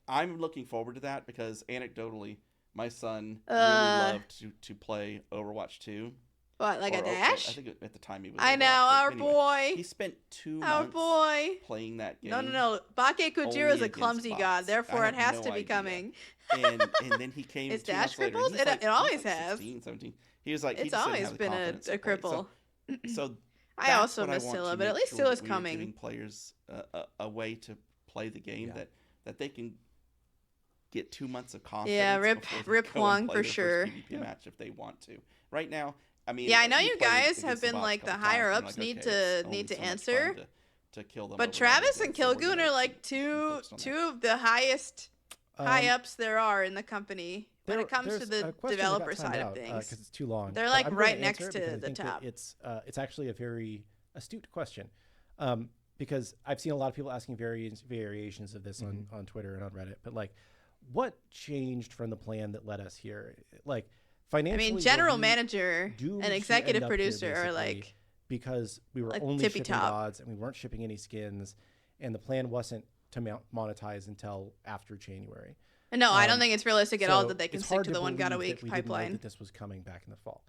I'm looking forward to that because anecdotally, my son really Uh. loved to play Overwatch 2. What, like a Or- dash? I think at the time he was. I know, Overwatch, our but anyway, boy. He spent 2 Our months boy. playing that game. No. Bake Kujiro is only a clumsy against god, bots. therefore I it had has no to be idea. coming. And then he came. It's 2 months dash later, cripples? and he's It- like, it always he's like has. 16, 17. He was like, he It's just didn't always have the been confidence a to play. cripple. So I that's also what miss want Scylla, to but at make least sure that Scylla's we are coming. Giving players a way to play the game that they can get 2 months of confidence. Yeah, rip before they Rip go and Huang play for their first sure. PvP match if they want to. Right now, I mean, Yeah, I know you you play guys against have the been bots like a the couple higher times, ups and I'm need like, okay, to it's need to only so much answer. fun to kill them. But over Travis level, and so we're Kilgoon gonna are like keep two focused on that. of the highest high Um, ups there are in the company when it comes to there's a the question that got developer timed side of out, things. because it's too long. They're But like I'm going right to next answer it because to I the think that top. it's actually a very astute question, because I've seen a lot of people asking variations of this on Twitter and on Reddit. But like, what changed from the plan that led us here? Like I financially, mean, general were we manager doomed and to executive end up here, producer are basically, like because we were like only tippy shipping top. gods and we weren't shipping any skins, and the plan wasn't to monetize until after January. no, I don't think it's realistic at all that they can it's stick hard to the 1 god a believe week that we didn't know pipeline. that this was coming back in the fall.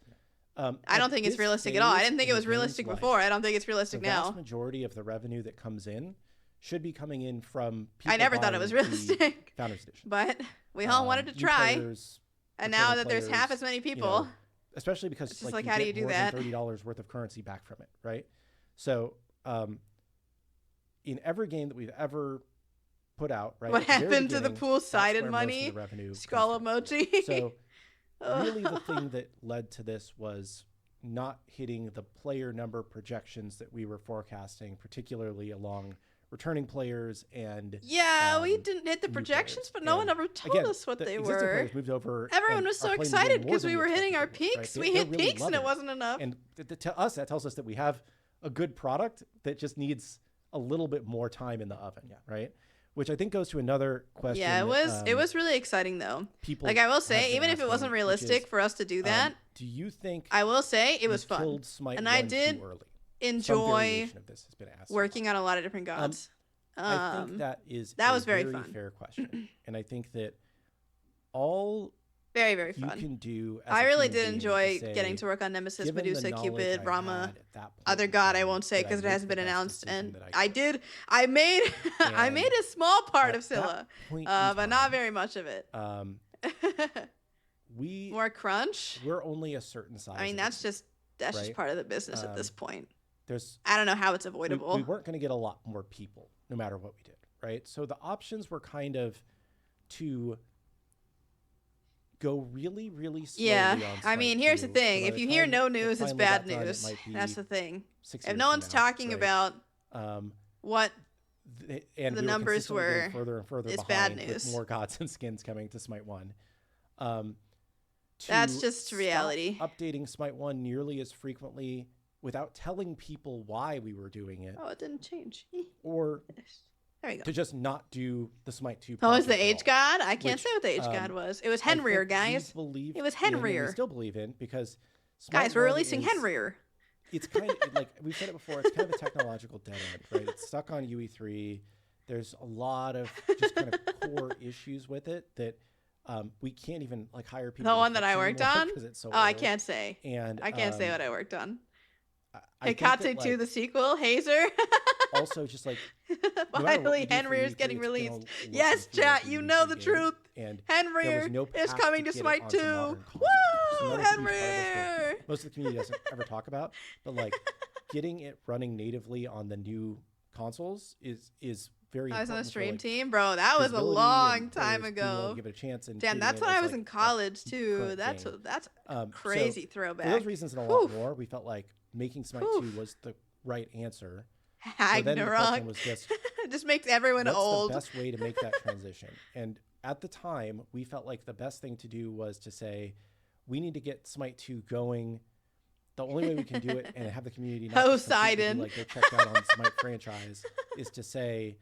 I don't think it's realistic at all. I didn't think it was realistic before. I don't think it's the realistic vast now. majority of the revenue that comes in should be coming in from people I never thought it was buying the realistic, Founders Edition. but we all wanted to New try. players, And returning now that there's half players, as many you people, know, especially because it's just like like, how do get you do more that? than $30 worth of currency back from it, right? So in every game that we've ever put out, right? What at the very happened to the beginning, pool-sided that's where most of money? the revenue Skull comes from. emoji. So really the thing that led to this was not hitting the player number projections that we were forecasting, particularly along returning players and yeah, we didn't hit the new projections, players. but no one And ever told again, us what the they existing were. players moved over. Everyone and was so are playing excited more because than we were hitting our expected they would, peaks. right? We They're hit really peaks and it loving wasn't enough. And to us, that tells us that we have a good product that just needs a little bit more time in the oven, right? Which I think goes to another question. Yeah, that, it was really exciting though. people Like I will have say, been even if it asking, wasn't which realistic is, for us to do that, do you think I will say it we was fun. killed Smite And 1 I too did early? Some enjoy variation of this has been asked. working on a lot of different gods. I think that is that a was very very fun. fair question, and I think that all Very, very you fun. can do. As I a really human did being enjoy is say, getting to work on Nemesis, given the Medusa, knowledge Cupid, I Rama, had at that point other in god I time, won't say did I because it make hasn't the been best announced, decision and that I could? did. I made I And made a small part at of Scylla, that point in but not time, very much of it. More crunch. we're only a certain size. I mean, of that's business, just right? part of the business at this point. There's I don't know how it's we avoidable. weren't going to get a lot more people no matter what we did, right? So the options were kind of to go really, really slowly. Yeah, on I mean, Smite here's the 2, thing: so by if the you hear time no it news, it's finally bad got done, it news. might be That's the thing. 6 If years no from one's now, talking right? about Um, the and we numbers consistently going were, further and further it's behind bad with news. more gods and skins coming to Smite 1. That's To just stop reality. updating Smite 1 nearly as frequently without telling people why we were doing it, Oh, it didn't change. or There you go. to just not do the Smite 2 Oh, is project the at Age all. God? I can't Which, say what the Age God was. It was I think Henrier, we guys. believed It was in, and we Henrier. still believe in, because Smite Guys, we're 1 releasing is- Henrier. It's kind of like we've said it before. It's kind of a technological dead end, right? It's stuck on UE3. There's a lot of just kind of core issues with it that we can't even like hire people. The to one that fix I worked anymore on? 'cause it's so Oh, I old. can't say. And I can't say what I worked on. I think that, Hikatsu 2, like, the sequel, Hazer. also just like no matter what Finally, we do for Henrier's UE3, getting it's gonna released. look Yes, and feel chat, like a you UE3 know the game. truth. And there Henrier was no is path coming to get it Smite onto 2. modern consoles. Woo! So another huge part of this Henrier! that most of the community doesn't ever talk about, but like getting it running natively on the new consoles is very I was on the important for, stream like, team, bro. That was a visibility long and time players being willing to ago. give it a chance and Damn, treating that's it when as, I was like, in college a too. current That's game. that's So, crazy for throwback. those reasons and a lot more, we felt like making Smite 2 was the right answer. So then the question Ragnarok. was just, It just makes everyone what's old. the best way to make that transition? And at the time, we felt like the best thing to do was to say, we need to get Smite 2 going. The only way we can do it and have the community not just completely be Poseidon. like they're checked out on Smite franchise is to say,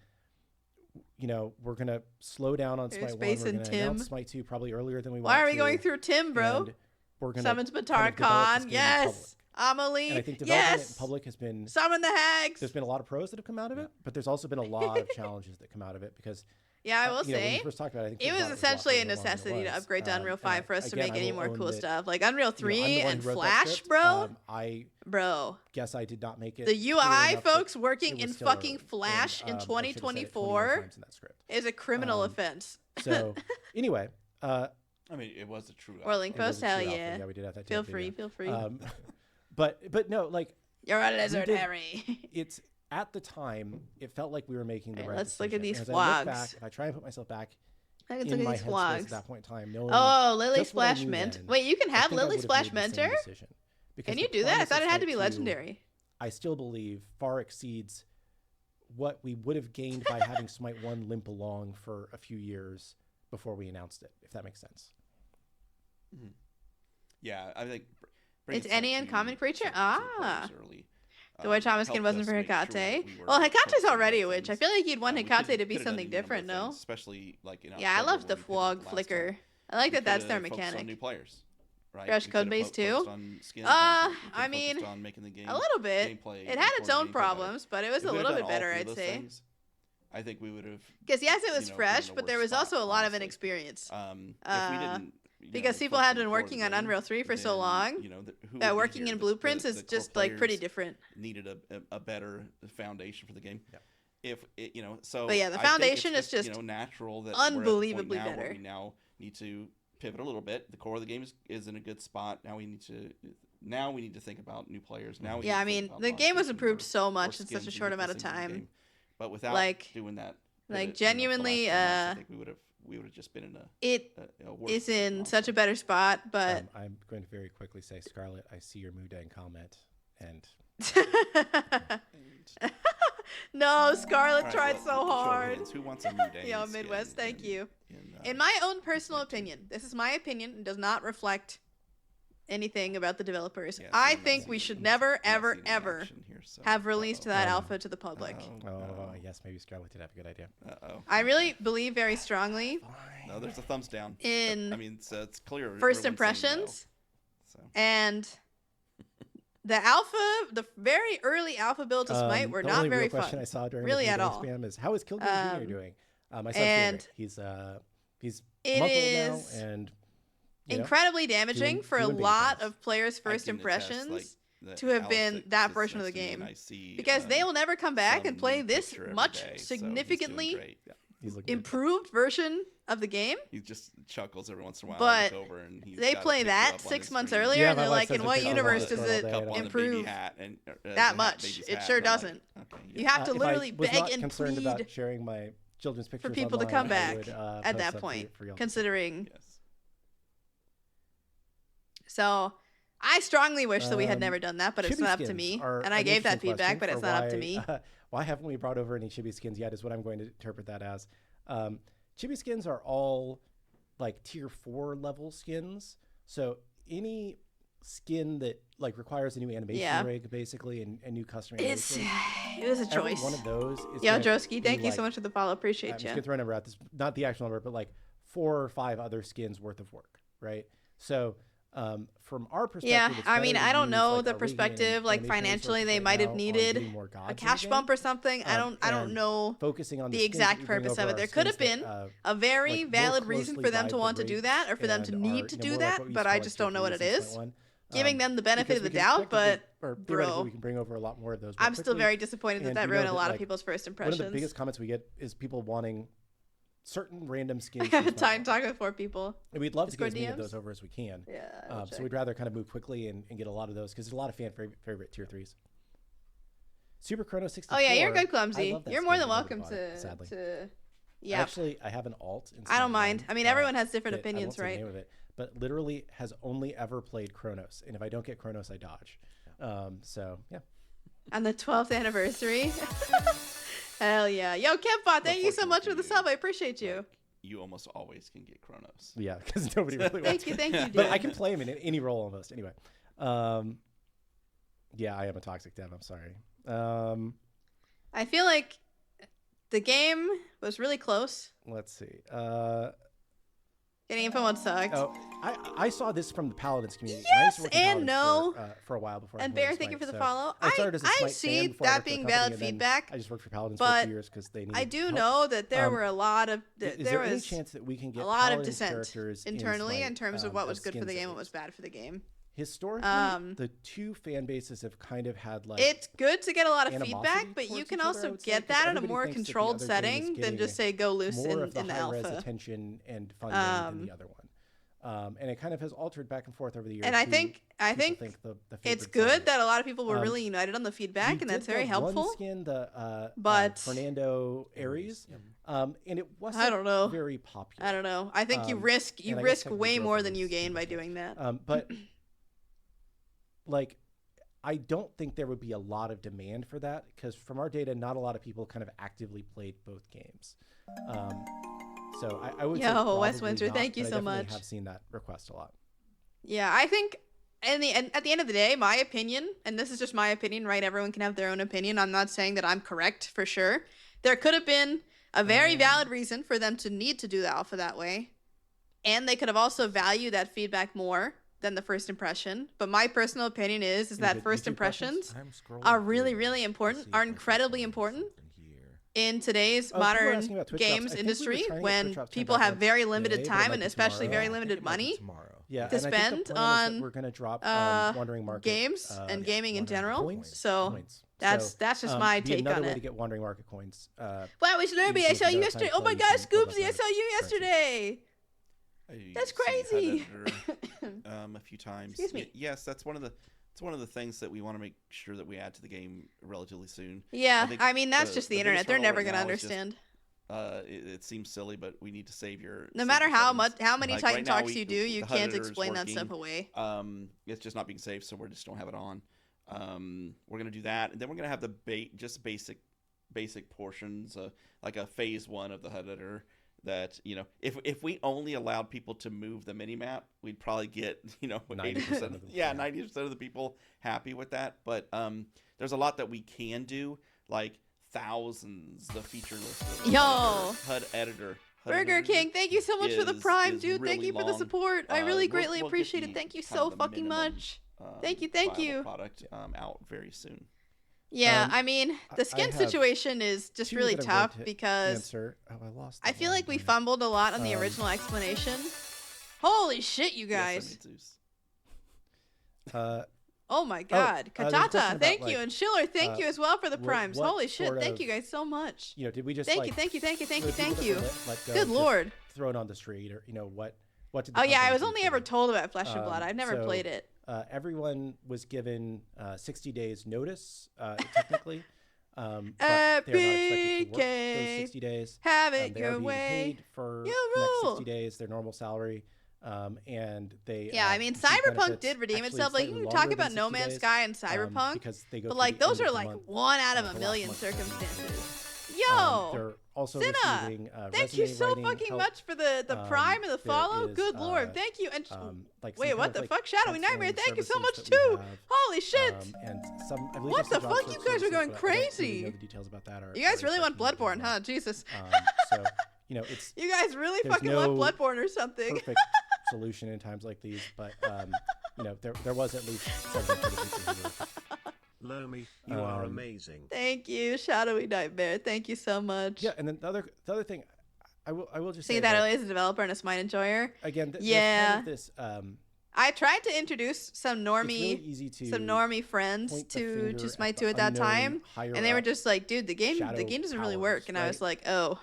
you know, we're gonna slow down on There's Smite 1. Space We're and gonna Tim. announce Smite 2 probably earlier than we want Why are we to, going through Tim, bro? and we're gonna Summons kind Batar of develop Khan. this game in Yes. public. Amelie. And I think developing it in Yes. public has been, Summon the hags. there's been a lot of pros that have come out of it, but there's also been a lot of challenges that come out of it because Yeah, I will you know, when we say. first talked about it, I think It people was thought essentially a lot further along than it necessity to was. upgrade to Unreal And 5 for us to again, make I any will more own cool that, stuff. Like Unreal you know, I'm 3 the one and who wrote that Flash, script. bro. I Bro. guess I did not make it The clear UI enough that folks working it was in still fucking early. Flash And, in I should have said it 21 2024 times in that script. is a criminal Um, offense. So anyway, I mean, it was a true. Or alpha. Link it was Post, a hell true alpha. yeah. Yeah, we did have that. Feel video. free, feel free. But no, like You're a lizard, did- Harry. it's at the time, it felt like we were making the Alright, right let's look at decision. these And as I look vlogs. back, if I try and put myself back Let's in look my at these headspace at vlogs. that point in time, knowing Oh, Lily just what I Splash knew Mint. then, Wait, you can I have think I Lily would've Splash made the same Mentor? decision. Because Can you the do that? I promise thought of it had to Smite be 2, legendary. I still believe far exceeds what we would have gained by having Smite 1 limp along for a few years before we announced it, if that makes sense. Mm-hmm. Yeah, I think It's any uncommon creature? Early, the Witch Shaman skin wasn't for Hecate. Well, Hecate's already a witch. I feel like you'd want Hecate to be something different, no? Especially like yeah, I love the Fwog Flicker. I like that that's their mechanic. On new players, right? Fresh code base too. I mean, on making the game a little bit. It had its own problems, but it was a little bit better, I'd say. I think we would have. Because yes, it was fresh, but there was also a lot of inexperience. If we didn't. Because people had been working on Unreal 3 for so long, that working in blueprints is just like pretty different. Needed a better foundation for the game. Yeah. If it, so. But yeah, the foundation is just natural that unbelievably we're at the point now better. where we now need to pivot a little bit. The core of the game is in a good spot. Now we need to think about new players. Now I mean, the game was improved so much in such a short amount of time. But without doing that, genuinely, I think we would have just been in a worse is in spot. such a better spot. But I'm going to very quickly say, Scarlett, I see your Mudang comment, and no, Scarlett tried so hard. Who wants a Mudang? Yo, Midwest, thank you. In my own personal opinion, this is my opinion and does not reflect anything about the developers. I think we should never, ever, ever have released that alpha to the public. Yes, maybe Scarlett did have a good idea. I really believe very strongly. No, there's a thumbs down. So it's clear. First impressions. And the alpha, the very early alpha builds of Smite were not very fun. The question I saw during really the at all. Spam is, how is Killgame Jr. doing? My son's favorite. He's a month old now, and incredibly damaging for a lot of players' first impressions to have been that version of the game, because they will never come back and play this much significantly improved version of the game. He just chuckles every once in a while. But over and they play that 6 months earlier, and they're like, in what universe does it improve that much? It sure doesn't. You have to literally beg and plead about sharing my children's pictures for people to online, come back would, at that point, for considering. Yes. So I strongly wish that we had never done that, but it's not up to me. And I gave that feedback, but it's not up to me. Why haven't we brought over any chibi skins yet is what I'm going to interpret that as. Chibi skins are all like tier 4 level skins. So any skin that like requires a new animation rig basically and new custom animation. It was a choice. One of those is Yo, Droski, thank you so much for the follow. Appreciate you. I'm just going to throw a number out. This, not the actual number, but like 4 or 5 other skins worth of work, right? So from our perspective, I mean, I don't know the perspective. Like financially, they might have needed a cash bump or something. I don't know focusing on the exact purpose of it. There could have been a very valid reason for them to want to do that, or for them to need to do that, but I just don't know what it is. Giving them the benefit of the doubt, but bro, we can bring over a lot more of those. I'm still very disappointed that ruined a lot of people's first impressions. One of the biggest comments we get is people wanting certain random skins. I have time to talk with 4 people. And we'd love to get as many of those over as we can. Yeah. So we'd rather kind of move quickly and get a lot of those because there's a lot of fan favorite tier 3s. Super Chrono 64. Oh yeah, you're good, Clumsy. You're more than welcome to. Yeah. Actually, I have an alt. I don't mind. I mean, everyone has different opinions, right? I won't say the name of it, but literally has only ever played Chronos, and if I don't get Chronos, I dodge. So yeah. On the 12th anniversary. Hell yeah. Yo, Kempbot, thank you so much for the sub. I appreciate you. You almost always can get Chronos. Yeah, because nobody really wants Thank you, dude. But I can play him in any role almost. Anyway. Yeah, I am a toxic dev. I'm sorry. I feel like the game was really close. Let's see. Getting info on sucked. Oh, I saw this from the Paladins community. Yes and, and no. For a while before. And Bear, thank you for the follow. I see that being valid feedback. I just worked for Paladins for a few years because they needed I do help. know that there were a lot of there was any chance that we can get a lot of Paladins dissent internally in terms of what was good for the game and what was bad for the game. Historically, the two fan bases have kind of had like. It's good to get a lot of feedback, but you can also get that in a more controlled setting than just say go loose in the alpha. Attention and funding than the other one. And it kind of has altered back and forth over the years. And I think the it's good that a lot of people were really united on the feedback, and that's very helpful. One skin, but Fernando Aries, and it wasn't very popular. I don't know. I think you risk way more than you gain by doing that. But like, I don't think there would be a lot of demand for that because from our data, not a lot of people kind of actively played both games. So I would say Yo, Wes probably Windsor, not, thank you but I so definitely much. have seen that request a lot. Yeah, I think at the end of the day, my opinion, and this is just my opinion, right? Everyone can have their own opinion. I'm not saying that I'm correct for sure. There could have been a very valid reason for them to need to do the alpha that way. And they could have also valued that feedback more than the first impression. But my personal opinion is that first impressions are really, really important, are incredibly important in today's modern games industry when people have very limited time and especially very limited money to spend on we're gonna drop Wandering Market games and gaming in general. Coins. So that's just my take another on way it. to get Wandering Market coins. Wow, it's Lermy. I saw you yesterday. Oh my gosh, Scoopsy, I saw you yesterday. That's crazy. A few times. Excuse me. Yes, that's one of the things that we want to make sure that we add to the game relatively soon. Yeah, I mean that's just the internet. They're never gonna understand. It seems silly, but we need to save your. No matter how many like Titan right now, talks you do, you the can't HUD editor is explain that working. stuff away. It's just not being saved, so we just don't have it on. We're gonna do that, and then we're gonna have the basic portions, like a phase 1 of the HUD editor. That if we only allowed people to move the mini map, we'd probably get 80% of 90% of the people happy with that. But there's a lot that we can do, like thousands the feature list. Yo, HUD editor. Burger King, thank you so much for the Prime, dude. Really thank you for the long. support. I really greatly We'll appreciate get it. Thank you kind so of the fucking minimum, much. Thank you. Product out very soon. Yeah, I mean, the skin situation is just really tough because I feel like we fumbled a lot on the original explanation. Holy shit, you guys. Oh my god. Kachata, thank you. And Schiller, thank you as well for the primes. Holy shit, thank you guys so much. Did we just Thank you. Good lord. Throw it on the street or what did Oh yeah, I was only ever told about Flesh and Blood. I've never played it. Everyone was given 60 days notice, technically. But they're not expected to work those 60 days. Have it they your are being way. paid for the next 60 days, their normal salary. And they I mean Cyberpunk did redeem itself. Like you talk about No Man's Sky and Cyberpunk, because they go but like those are like 1 out of a a million lot circumstances. Yo, they're also Cinna, receiving, thank you so resume fucking help. much for the Prime and the follow. is, Good lord, thank you. And wait, some what kind the of, fuck, Shadowy Nightmare? counseling Thank you so services much that we too. have. Holy shit! And I believe What there's the some fuck? job You search guys are services, going but I don't really crazy. know the details about that You guys really want Bloodborne, huh? Jesus. So it's You guys really there's fucking no want Bloodborne or something. perfect solution in times like these, but there was at least something for the people who were. Lermy, you are amazing. Thank you, Shadowy Nightmare. Thank you so much. Yeah, and then the other thing, I will just See say that really as a developer and a smite enjoyer. again. Yeah. Kind of this. I tried to introduce some It's normie, really easy to some normie friends point the to finger Smite at 2 the at that unknown time, higher and they were up just like, "Dude, the game shadow doesn't really powers, work." And I was like, "Oh,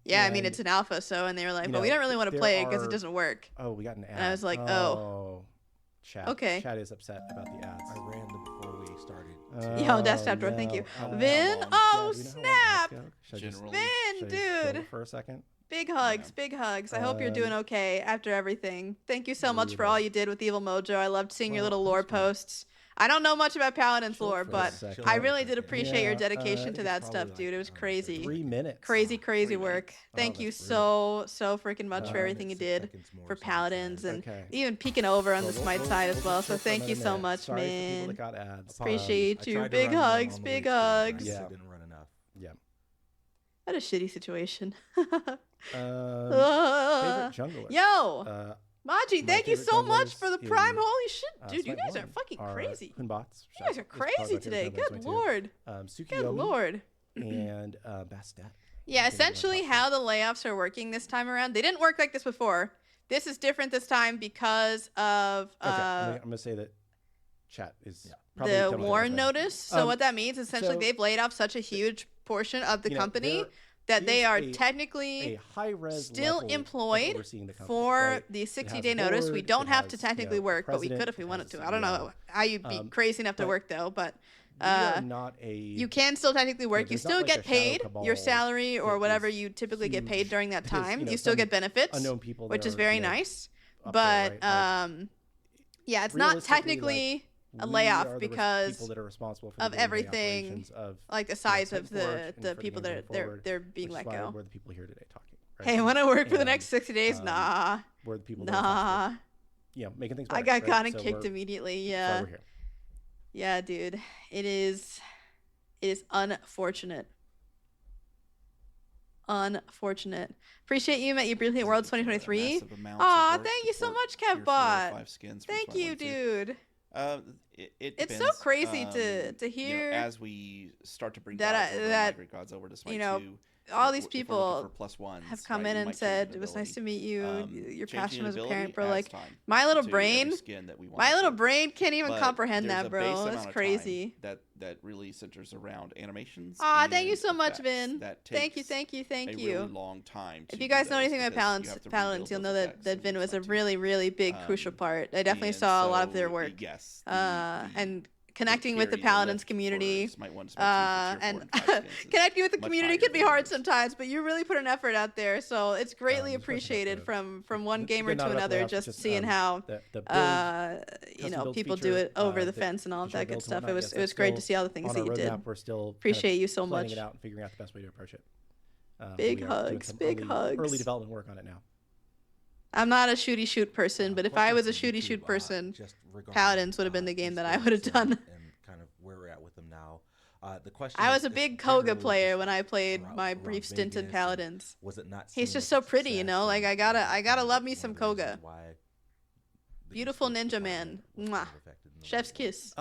yeah, I mean it's an alpha, so." And they were like, "But we don't really want to there play it because it are- doesn't work." Oh, we got an ad. And I was like, oh. Chat. Okay. Chat is upset about the ads. I ran them before we started. Yo, Desktop Drawer, thank you. Vin, Yeah, oh do you know how long ads snap! go? Should I just- Generally. Vin, should I just go dude. for a second. Big hugs, big hugs. I hope you're doing okay after everything. Thank you so much for all you did with Evil Mojo. I loved seeing your little lore posts. I don't know much about Paladin's lore, but I really did appreciate your dedication to that stuff, dude. It was crazy. 3 minutes. Crazy work. Thank you that's so freaking much for everything you did for Paladins and Okay. even peeking over on the Well, Smite we'll- side as we'll well. just So chill for thank you another so minute. much, Sorry for people man. that got ads. Appreciate I you. tried to Big run them on hugs, the big week, but I hugs. guess Yeah. I didn't run enough. Yeah. What a shitty situation. Favorite jungler. Yo, Maji, my thank you favorite so much junglers for the in, Prime. Holy shit, dude, you Smite guys are 1 fucking crazy. Hunbots. You guys are crazy today. Good lord. Good Tsukiyomi lord. and Bastet. Yeah, essentially how the layoffs are working this time around. They didn't work like this before. This is different this time because of Okay, I'm gonna say that chat is probably the done with Warren it. notice. So what that means, essentially, so- they've laid off such a huge portion of the company there that they is are a technically high-res still level of employed overseeing the company, for right? the It has 60-day a notice. We board, don't it have to has, technically work, but we could if we president, wanted it to. has I don't CEO. know how you'd be crazy enough to but work though, but We are not a. you can still technically work. You there's not still like get a shadow paid cabal your salary or that whatever is you typically get paid huge. during that There's, time. you know, You still some get benefits, unknown people which that is are, very you know, nice. up But there, right? yeah, it's not realistically, technically a we layoff are the because people that are responsible for of the day-to-day everything, operations of like the size of Titanforge and the for people game that going forward, they're being which let is why go. we're the people here today talking. Right? Hey, I want to work for the And, next 60 days. Nah. We're the people that are tasked with, making things better. I got right? gotten So kicked immediately. That's why Yeah. we're here. Yeah, dude. It is unfortunate. Unfortunate. Appreciate you, Matt. You briefly at Worlds 2023. Aw, thank you so much, Kevbot. Thank you, dude. It's so crazy to hear as we start to bring that migrate gods over to Smite 2. All these If we're looking people for plus ones, have come right, in we and might change said an it was nice ability. to meet you. Your Changing passion an was ability apparent, bro. adds Like time my little to brain, every skin that we want my to little do. brain can't even But comprehend there's that, a bro. base It's amount of time crazy. that really centers around animations. Aw, thank you and so much, effects. Vin. That Thank you, takes thank you, thank a you. really long time. If to you do guys know those anything about because you have to Paladins, rebuild you'll know those that effects Vin in was a Smite 2. really, really big crucial part. I definitely And saw a lot of their so, work. yes, And connecting with the carry Paladins lift community, for Smite 1 to Smite 2 for tier 4 and and 5 skins is connecting with the much community higher can be than hard others. sometimes, but you really put an effort out there, so it's greatly Just mention about appreciated from one the gamer good to not enough another. layoff, Just just, seeing how the build, custom build people do feature, it over the that fence and all of feature that good builds and stuff. It whatnot, was yes, it was that's great to still see all the things on that our you did. roadmap. We're still Appreciate you so planning much. it out and figuring out the best way to approach it. Big we are doing hugs, some big early hugs. development work on it now. I'm not a shooty shoot person, but if I Question was a for shooty YouTube, shoot person, just regarding, Paladins would have been the game that I would have esports done. and kind of where we're at with them now. The question I is- was a is big Koga generally player just when I played my around brief stint in Vegas, and Paladins. was it not He's seen just as so a pretty, you know. success, Like and I gotta kind of love one me of some the reasons Koga. why the Beautiful esports ninja man. department was Mwah. kind of affected in the Chef's way it was. kiss.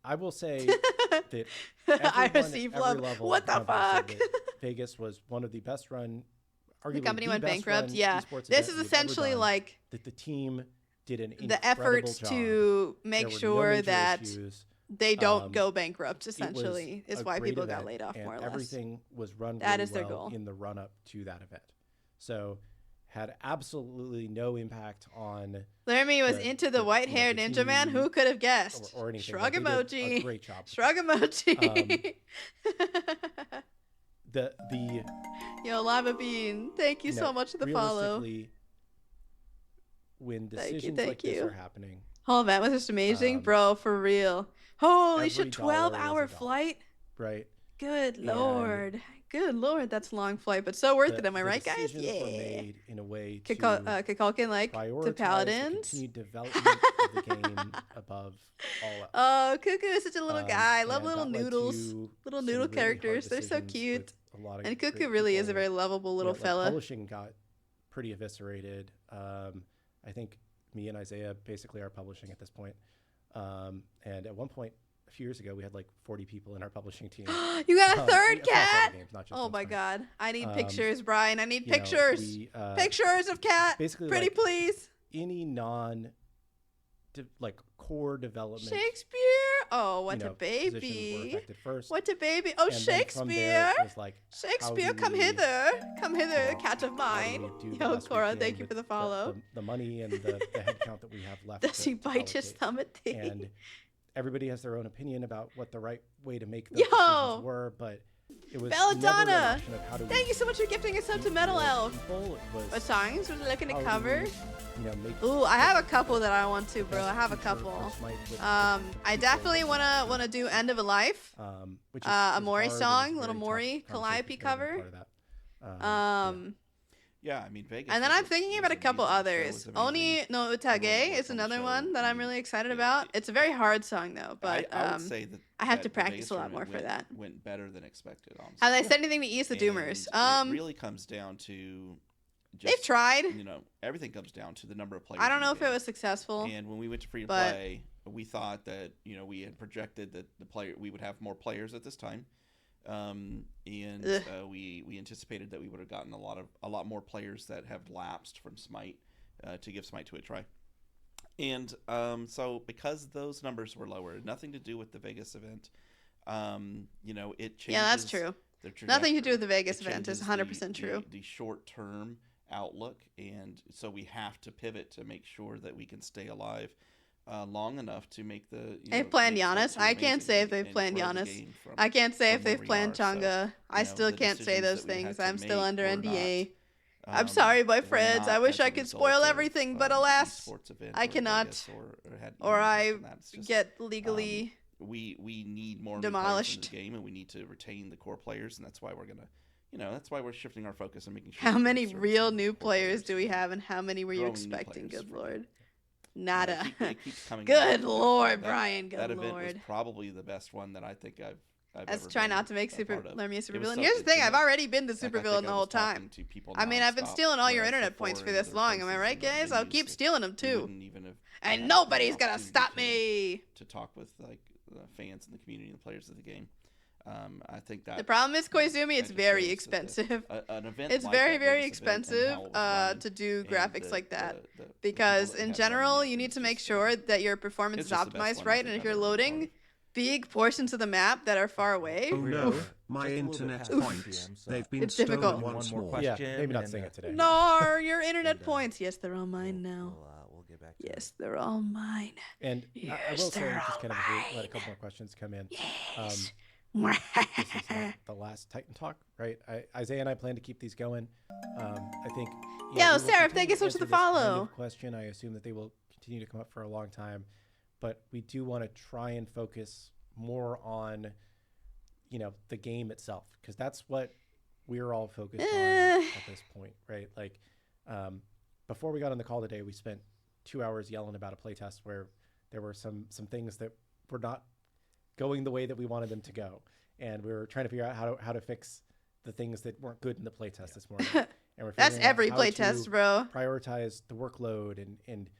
I will say that I everyone at received every love. level What the of Compass said fuck? that Vegas was one of the best run, arguably The company the went best bankrupt. run Yeah, esports this event is we've ever essentially done, like that the team did an the incredible efforts job. to There make were no sure major that issues. they don't Um, go bankrupt. It was Essentially, is a why great people got event, laid off and more or less. everything was run That really is their well goal. in the run up to that event. So had absolutely no impact on Lermy was the- into the the, white-haired the ninja man. team Who could have guessed? or anything. Shrug Like, they did a emoji. great job. Shrug emoji. The Yo, Lava Bean, thank you so much for the follow. realistically, when Thank you, decisions thank like this you. are happening, Oh, that was just amazing, Um, bro, for real. Holy every shit, dollar is a 12-hour dollar. flight? right? Good And lord. Good lord, that's a long flight, but so worth the, it, am I the right, guys? decisions were Yeah. made in a way to Kikalkin, like, prioritize to the Paladins. continued development of the game above all else. Oh, Cuckoo is such a little guy. I love and little that led noodles. to Little some noodle really hard characters. They're so decisions cute. with a lot of And great Cuckoo really is a people. very lovable little Like fella. publishing got pretty eviscerated. I think me and Isaiah basically are publishing at this point. And at one point, a few years ago, we had like 40 people in our publishing team. You got a third across all the cat? games, not just Oh on my Smite. god. I need Um, pictures, Brian. I need You know, pictures. we, Pictures of cat. basically, Pretty like, please. any like core development. Shakespeare. Oh, what you a know, positions were baby. affected first. What a baby. Oh, and then from there, Shakespeare. it was like, how Shakespeare, do come we, hither. Come hither, know, cat of how do mine. we do the Yo, best we Cora, can thank you with for the follow. The money and the head count that we have left. Does he to bite his allocate. thumb at thee? And everybody has their own opinion about what the right way to make those Yo! decisions were, but it was never an Belladonna. option of how do we Thank you so much for gifting us up to keep Metal more Elf. people. It was What songs would you looking to how do cover? we, you know, make Ooh, I have a couple that I want to, the bro. best I have a future couple. for Smite with the I people definitely that wanna do End of a Life. which is a is Mori hard and song, is a little very Mori tough conversation Calliope for every cover. part of that. Yeah, I mean Vegas. And then was I'm thinking was about a couple amazing. The show others. was amazing. Oni no Everyone Utage that worked is on the another show, one that I I'm mean, really excited it- about. it- It's a very hard song though, but I would say that I have that to the practice Vegas a lot more tournament for that. went better than expected. Honestly. Have they said anything to ease the Doomers? And it really comes down to. Just, They've tried. You know, everything comes down to the number of players. I don't in the know if it game. was successful. And when we went to free to but- play, we thought that we had projected that we would have more players at this time, and we anticipated that we would have gotten a lot more players that have lapsed from Smite to give Smite to a try. And so because those numbers were lower, nothing to do with the Vegas event, it changes. Yeah, that's true. The Nothing to do with the trajectory. Vegas It event is changes 100% true. The short-term outlook, and so we have to pivot to make sure that we can stay alive long enough to make the. They've planned make Giannis. Smite I can't amazing say if they've and planned grow the Giannis. game from- I can't say if from where they've we planned are. So, Changa. I still the can't say decisions those that we had things. to I'm still make under were NDA. I'm sorry, my friends. I wish as a I could result spoil of, everything, but the alas, esports event I or cannot. Vegas had Or any I impact on that. It's just, get legally we need more new players in demolished. the game, and we need to retain the core players, and that's why we're gonna, that's why we're shifting our focus and making sure. How we many service real the new core players do we and have, and how many were you growing new expecting? players Good for- lord. you know, Nada. it keeps coming. Good back. lord, That- Brian. Good that event was lord. probably the best one that I think I've Let's ever try been not to make a part of. Lermy a It super was villain. so- Here's the thing, and I've already been the like, super I villain think the I whole was talking time. to people I mean, I've been nonstop, stealing all your whereas internet before points for in this other long. Am I places right, and other guys? I'll venues, keep stealing them we too. wouldn't even have And had nobody's the gonna stop opportunity me. to talk with like the fans and the community and the players of the game. I think that The problem is, Koizumi, it's kinda very shows that expensive. an event It's like very, that very Vegas event and expensive how it was run to do and graphics like that. the people Because that we in had running general, it, you it need was to make just, sure that your performance it's is just the best optimized one I right. think And if I've you're ever been a part loading of. big portions of the map that are far away, Oh no, oof, my Just a little bit internet past points. 5 p.m., so They've been It's stolen difficult. once One more more. Yeah, question. maybe not and, saying it today. no, your internet and, points. Yes, they're all mine now. We'll get back to Yes, they're all mine. And I Yes, will say, they're just kind of as we let a all couple more questions come in. Yes. This is not the last Titan Talk, right? Isaiah and I plan to keep these going. I think. Yo, we will Sarah, continue thank you to so much for answer the this kind follow. of question. I assume that they will continue to come up for a long time, but we do want to try and focus more on, the game itself, because that's what we're all focused on at this point, right? Like, before we got on the call today, we spent 2 hours yelling about a playtest where there were some things that were not going the way that we wanted them to go, and we were trying to figure out how to fix the things that weren't good in the playtest this morning. And we're That's figuring out every how playtest, to bro. prioritize the workload, and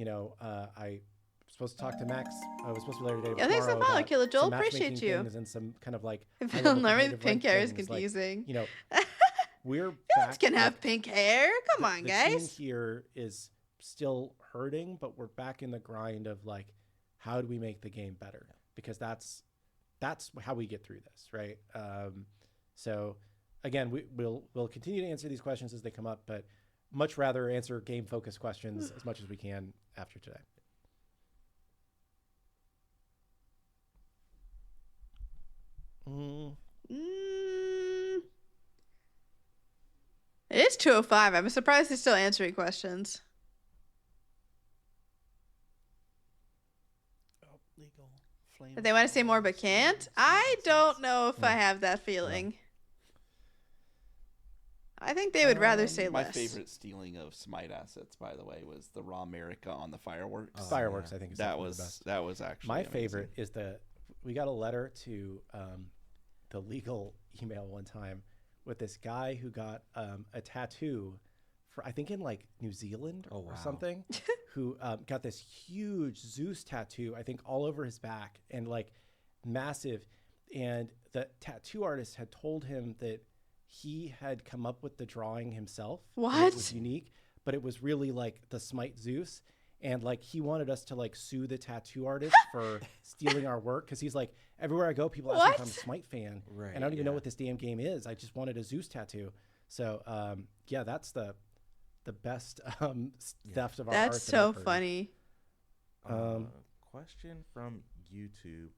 I was supposed to talk to Max. I was supposed to be later today. Yeah, thanks for the tomorrow follow, about Killer Joel. some Appreciate matchmaking you. things and some kind of like If high-level Lermy, the competitive pink rank hair is things, like, confusing. we're Villains back. can have like, pink hair. Come on, the team guys. here is still hurting, but we're back in the grind of like, how do we make the game better? Because that's how we get through this, right? So again, we'll continue to answer these questions as they come up, but much rather answer game focused questions as much as we can after today. It is 2:05. I'm surprised he's still answering questions. Legal flame. They want to say more but can't. I don't know if I have that feeling. I think they would rather say My less. favorite stealing of Smite assets, by the way, was the raw America on the fireworks. Fireworks, yeah. I think, is that definitely was the best. that was actually My amazing. favorite is we got a letter to the legal email one time with this guy who got a tattoo for, I think, in like New Zealand Oh, or wow. something, who got this huge Zeus tattoo, I think, all over his back, and like massive. And the tattoo artist had told him that he had come up with the drawing himself. and What? It was unique, but it was really like the Smite Zeus. And like, he wanted us to like sue the tattoo artist for stealing our work, because he's like, everywhere I go, people ask me if I'm a What? Smite fan, Right, and I don't even know yeah. what this damn game is. I just wanted a Zeus tattoo. So yeah, that's the best theft of our art. That's that so I've heard. funny. Question from YouTube.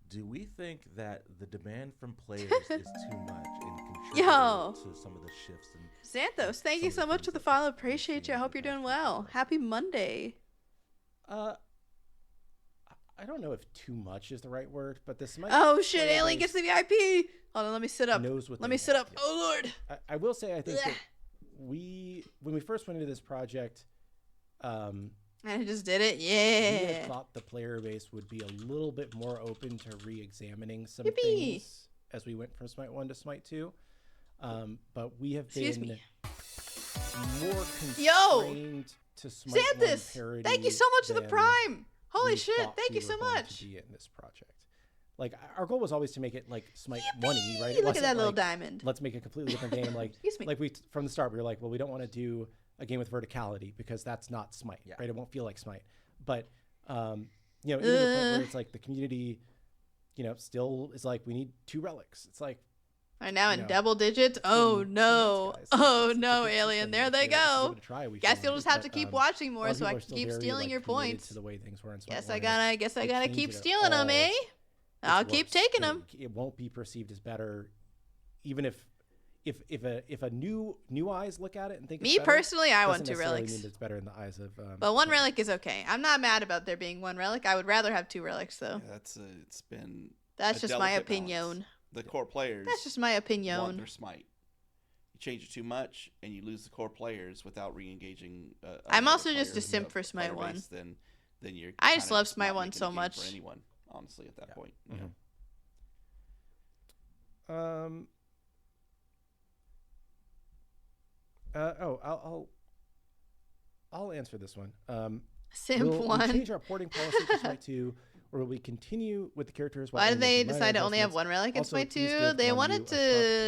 Do we think that the demand from players is too much and contributes Yo. to some of the shifts? And Xanthos, thank some you of the so much things for the that follow. we've Appreciate seen you. I in hope the you're doing past well. few Happy Monday. I don't know if too much is the right word, but the Smite. Oh shit, player Alien base gets the VIP. Hold on, let me sit up. knows what Let they me sit want, up. yeah. Oh lord. I will say, I think Blech. that when we first went into this project, And I just did it. we had Yeah. thought the player base would be a little bit more open to re-examining some Yippee. things as we went from Smite 1 to Smite 2. But we have Excuse been me. more Yo! constrained to Smite 1 Xanthus, parity. thank you so much for the than prime. Holy we shit, thought thank we you were so going much. To be in this project. Like, our goal was always to make it like Smite 1-y, right? It Look at wasn't that little like, diamond. let's make a completely different game. Like, Excuse me. like from the start, we were like, well, we don't want to do a game with verticality because that's not Smite, Yeah. right? It won't feel like Smite. But even to the point where Uh. it's like the community, still is like, we need 2 relics. It's like, Right now in know, double digits. Oh too much, no. guys. Oh It's a no, good Alien. system. There Let's they give it go. a try. We Guess feel you'll like. just have But, to keep watching a more lot of so I people are can still keep very, stealing like, your committed points. to the way things were in Smite Guess 1, I and gotta they keep changed it stealing them, all. eh? I'll It's keep worse. taking them. It won't be perceived as better, even if if a new eyes look at it and think Me it's better, personally, I want doesn't 2 necessarily relics. mean that it's better in the eyes of. But 1 relic is okay. I'm not mad about there being 1 relic. I would rather have 2 relics though. Yeah, it's been. That's a just my delicate opinion. balance. The core players. That's just my Want opinion. their smite. You change it too much, and you lose the core players without re-engaging. I'm other also just a players simp of for Smite other 1. race, Then you're. I just kinda love Smite not 1 making so the game much. For anyone, honestly, at that point. Mhm. I'll answer this one. Simp will 1. we change our porting policy for Smite 2, or will we continue with the characters? Why did they making minor decide to only have adjustments? 1 relic in Also, Smite please 2? give They Guan wanted Yu a to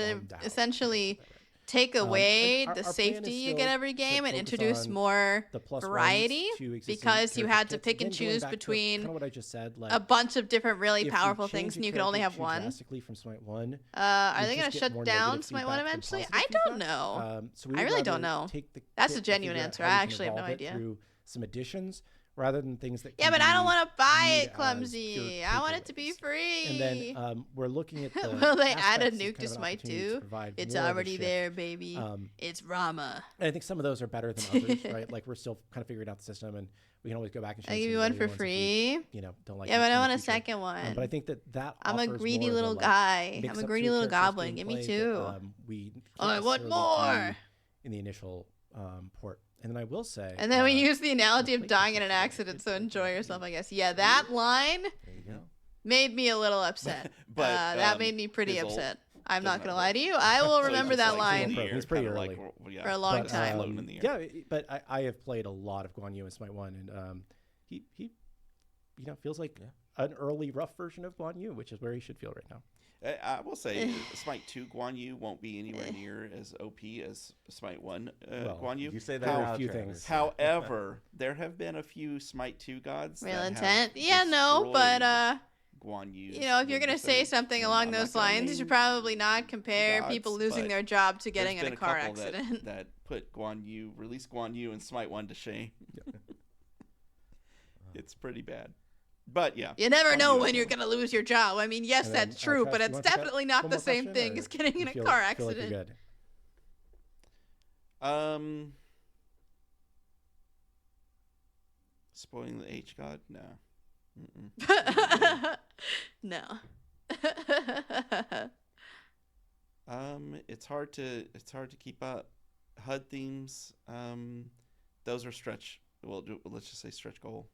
sharp, long dagger. essentially Right. take away Our the plan safety is you still get every to game and focus introduce on more the plus variety ones to existing because you character had to kits. pick and Again, going choose back to between kind of what I just said, like, a bunch of different really if we powerful change things the and you could only character have too 1. drastically from Smite 1, Are we they going just to get shut more down negative Smite 1 feedback than eventually? positive I don't feedback. know. So we I would really don't rather know. take the That's kit a and genuine figure out answer. how I we can actually have no evolve it idea. through some additions rather than things that Yeah, can but I don't be want to buy viewed it, as Clumsy. pure I want it to be takeaways. free. And then we're looking at the Will they add a aspects as nuke kind to of an Smite opportunity to 2? provide It's more of a already shift. there, baby. Um, It's Rama. And I think some of those are better than others, right? Like we're still kind of figuring out the system, and we can always go back and I change give some you of one the for early ones if we, free. don't like Yeah, it but in I the want a future. second one. But I think that I'm a offers greedy more of little like, guy. mix I'm a up greedy to little character's goblin. Give me gameplay 2. that, we can't I want necessarily more. do in the initial port. And then I will say, And then we use the analogy of play dying in test an is accident, good so for enjoy everybody. yourself, I guess. Yeah, that line There you go. made me a little upset. But, That made me pretty his ult upset. I'm does not not going to lie work. to you. I will So he's remember just, that like, in line. the air, He's pretty kinda early. yeah, For a long But, time. floating in the air. Yeah, but I have played a lot of Guan Yu in Smite 1, and he feels like an early rough version of Guan Yu, which is where he should feel right now. I will say, Smite 2 Guan Yu won't be anywhere near as OP as Smite 1 Well, Guan Yu. You say that How now, few Travis. things. However, there have been a few Smite 2 gods. Real that intent. have Yeah, no, but destroyed Guan Yu. you know, if you're going to say something along those lines, you should probably not compare gods, people losing but their job to getting in There's a been car couple accident. that put release Guan Yu and Smite 1 to shame. It's pretty bad. But yeah. You never Guan know Yu when is you're one. going to lose your job. I mean, yes, And then, that's true, Travis, but you it's wanna pick up definitely not one the more same question, thing or as getting in you a feel- car feel like you're accident. good? Spoiling the H god? No. Mm-mm. No. It's hard to keep up. HUD themes, those are stretch. Well, let's just say stretch goal.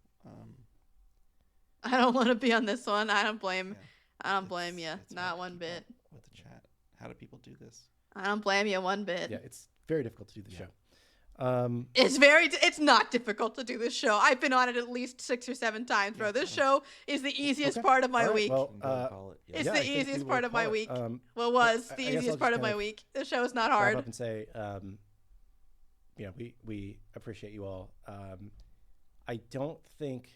I don't want to be on this one. I don't blame. Yeah. I don't blame you. It's Not hard to one keep bit. up with the chat. How do people do this? I don't blame you one bit. Yeah, it's very difficult to do the show. It's not difficult to do this show. I've been on it at least 6 or 7 times, bro. This show is the easiest Okay. part of my All right, week. well, I'm gonna call it. It's yeah, the I think we easiest will part of my call it. week. Well, was I the guess I'll easiest just part of kind my of week. The show is not wrap hard. up and say, we appreciate you all. I don't think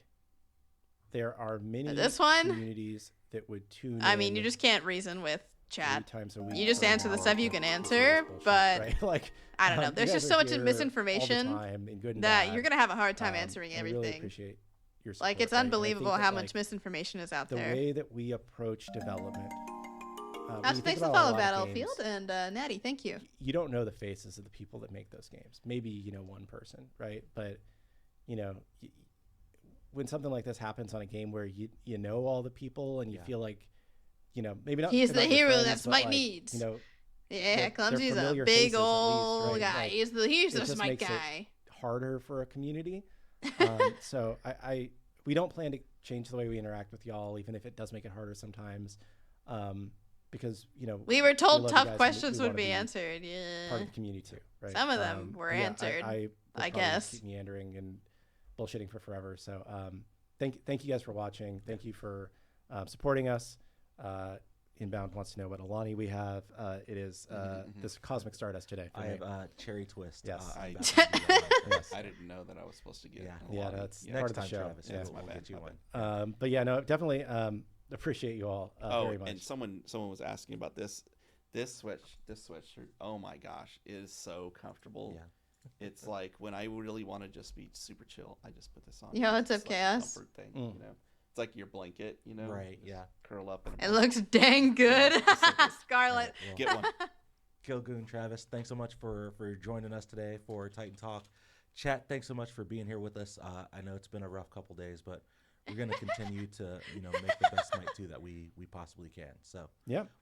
there are many This one? communities that would tune I mean, in you just can't reason with 3 chat. times a week You just for an answer the hour stuff you to can listen to answer, this bullshit, but right? Like, I don't know. you There's guys just are so much here all the misinformation time, in good and that bad. you're gonna have a hard time answering I really everything. appreciate your Like, support, it's right? And I think unbelievable that, how like, much misinformation is out the there. way that we approach development. Also, thanks for the follow, Battlefield, and Natty, thank you. You don't know the faces of the people that make those games. Maybe one person, right? But when something like this happens on a game where you know all the people and you feel like maybe not. He's they're the not your hero friends, that but, Smite like, needs. they're Yeah, Clumsy's a familiar big faces at least, old right? guy. Like, He's it the just Smite makes it guy. harder for a community. So we don't plan to change the way we interact with y'all, even if it does make it harder sometimes. Because We were told love you guys tough and questions we would wanna be be answered. part Yeah. of the community too, right? Some of them were and yeah, answered, I I probably guess. keep meandering and bullshitting for forever. So thank you guys for watching. Thank you for supporting us. Inbound wants to know what Alani we have. It is this Cosmic Stardust today. For I me. have Cherry Twist. Yes. I'm I- about to do that one. Yes. I didn't know that I was supposed to get. Yeah. a Yeah, lot of- that's Next part of the time, show. Travis, Yeah. we'll my get you bad. one. But yeah, no, definitely appreciate you all very much. and someone was asking about this sweatshirt. Oh my gosh, it is so comfortable. Yeah. It's like when I really want to just be super chill, I just put this on. Yo, what's It's up, like a Chaos? comfort thing, Mm. It's like your blanket, Right, just yeah. curl up. It looks dang good. Yeah, it's like this. Scarlet. Right, well, Get one. Kilgoon, Travis, thanks so much for joining us today for Titan Talk. Chat, thanks so much for being here with us. I know it's been a rough couple days, but we're going to continue to make the best Smite 2 that we possibly can. So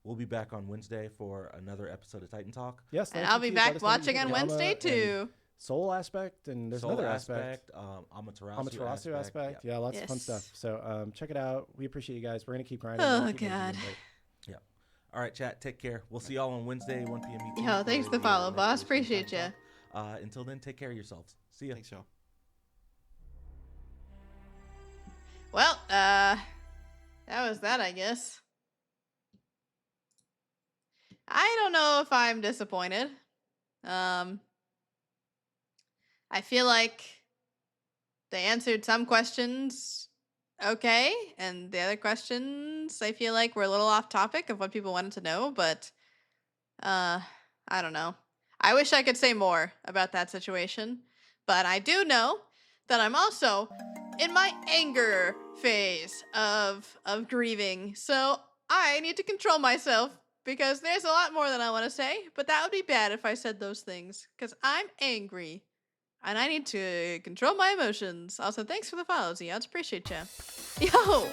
we'll be back on Wednesday for another episode of Titan Talk. Yes, and I'll be back watching on Wednesday too. Soul aspect, and there's another aspect. Amaterasu aspect. Yeah, lots of fun stuff. So check it out. We appreciate you guys. We're going to keep grinding. Oh, God. Yeah. All right, chat. Take care. We'll see y'all on Wednesday, 1 p.m. ET. Yo, thanks for the follow, boss. Appreciate you. Until then, take care of yourselves. See ya. Thanks, y'all. Well, that was that, I guess. I don't know if I'm disappointed. I feel like they answered some questions okay, and the other questions I feel like were a little off topic of what people wanted to know, but I don't know. I wish I could say more about that situation, but I do know that I'm also in my anger phase of grieving, so I need to control myself because there's a lot more than I want to say, but that would be bad if I said those things because I'm angry and I need to control my emotions. Also, thanks for the follows, Eods. Appreciate you. Yo!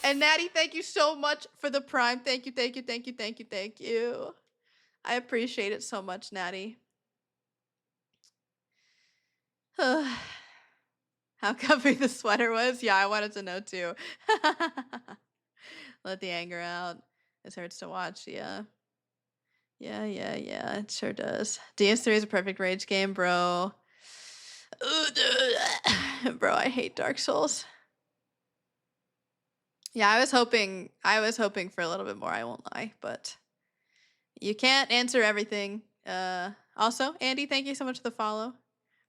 And Natty, thank you so much for the Prime. Thank you, thank you, thank you, thank you, thank you. I appreciate it so much, Natty. How comfy the sweater was? Yeah, I wanted to know too. Let the anger out. It hurts to watch, yeah. Yeah, it sure does. DS3 is a perfect rage game, bro. Bro, I hate Dark Souls. Yeah, I was hoping for a little bit more, I won't lie, but you can't answer everything. Also, Andy, thank you so much for the follow.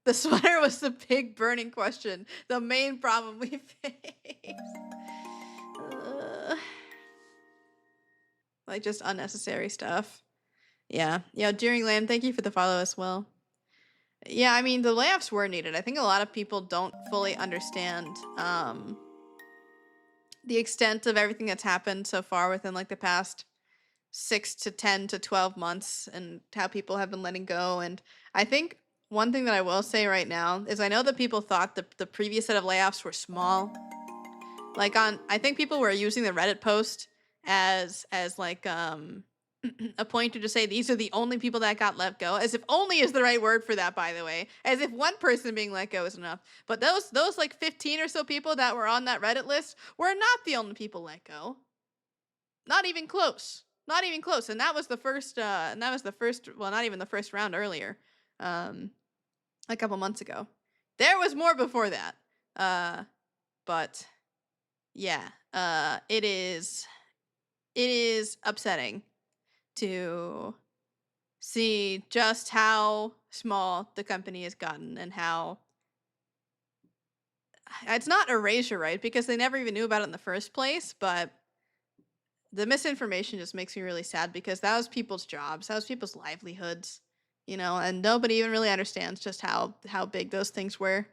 The sweater was the big burning question, the main problem we face. Like just unnecessary stuff. Yeah, Deering Lamb, thank you for the follow as well. Yeah, I mean, the layoffs were needed. I think a lot of people don't fully understand the extent of everything that's happened so far within like the past 6 to 10 to 12 months and how people have been letting go. And I think one thing that I will say right now is I know that people thought the previous set of layoffs were small. Like I think people were using the Reddit post as like a pointer to say these are the only people that got let go, as if only is the right word for that, by the way, as if one person being let go is enough. But those like 15 or so people that were on that Reddit list were not the only people let go. Not even close. Not even close. And that was the first well, not even the first round earlier. A couple months ago. There was more before that. But yeah, it is upsetting to see just how small the company has gotten and how it's not erasure, right? Because they never even knew about it in the first place, but the misinformation just makes me really sad because that was people's jobs, that was people's livelihoods, and nobody even really understands just how big those things were,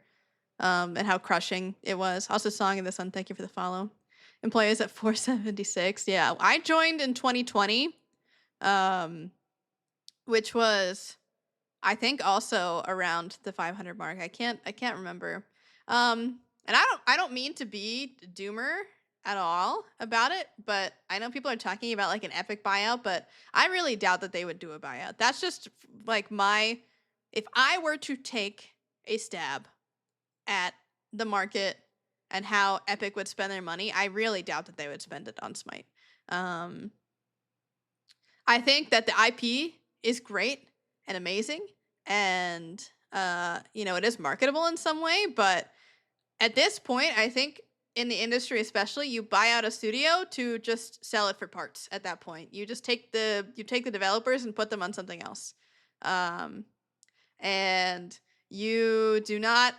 and how crushing it was. Also, Song in this one, thank you for the follow. Employees at 476. Yeah, I joined in 2020, which was, I think, also around the 500 mark. I can't remember. And I don't mean to be doomer at all about it, but I know people are talking about like an Epic buyout, but I really doubt that they would do a buyout. That's just like if I were to take a stab at the market and how Epic would spend their money, I really doubt that they would spend it on Smite. I think that the IP is great and amazing, and it is marketable in some way, but at this point, I think in the industry especially, you buy out a studio to just sell it for parts at that point. You just take the developers and put them on something else. And you do not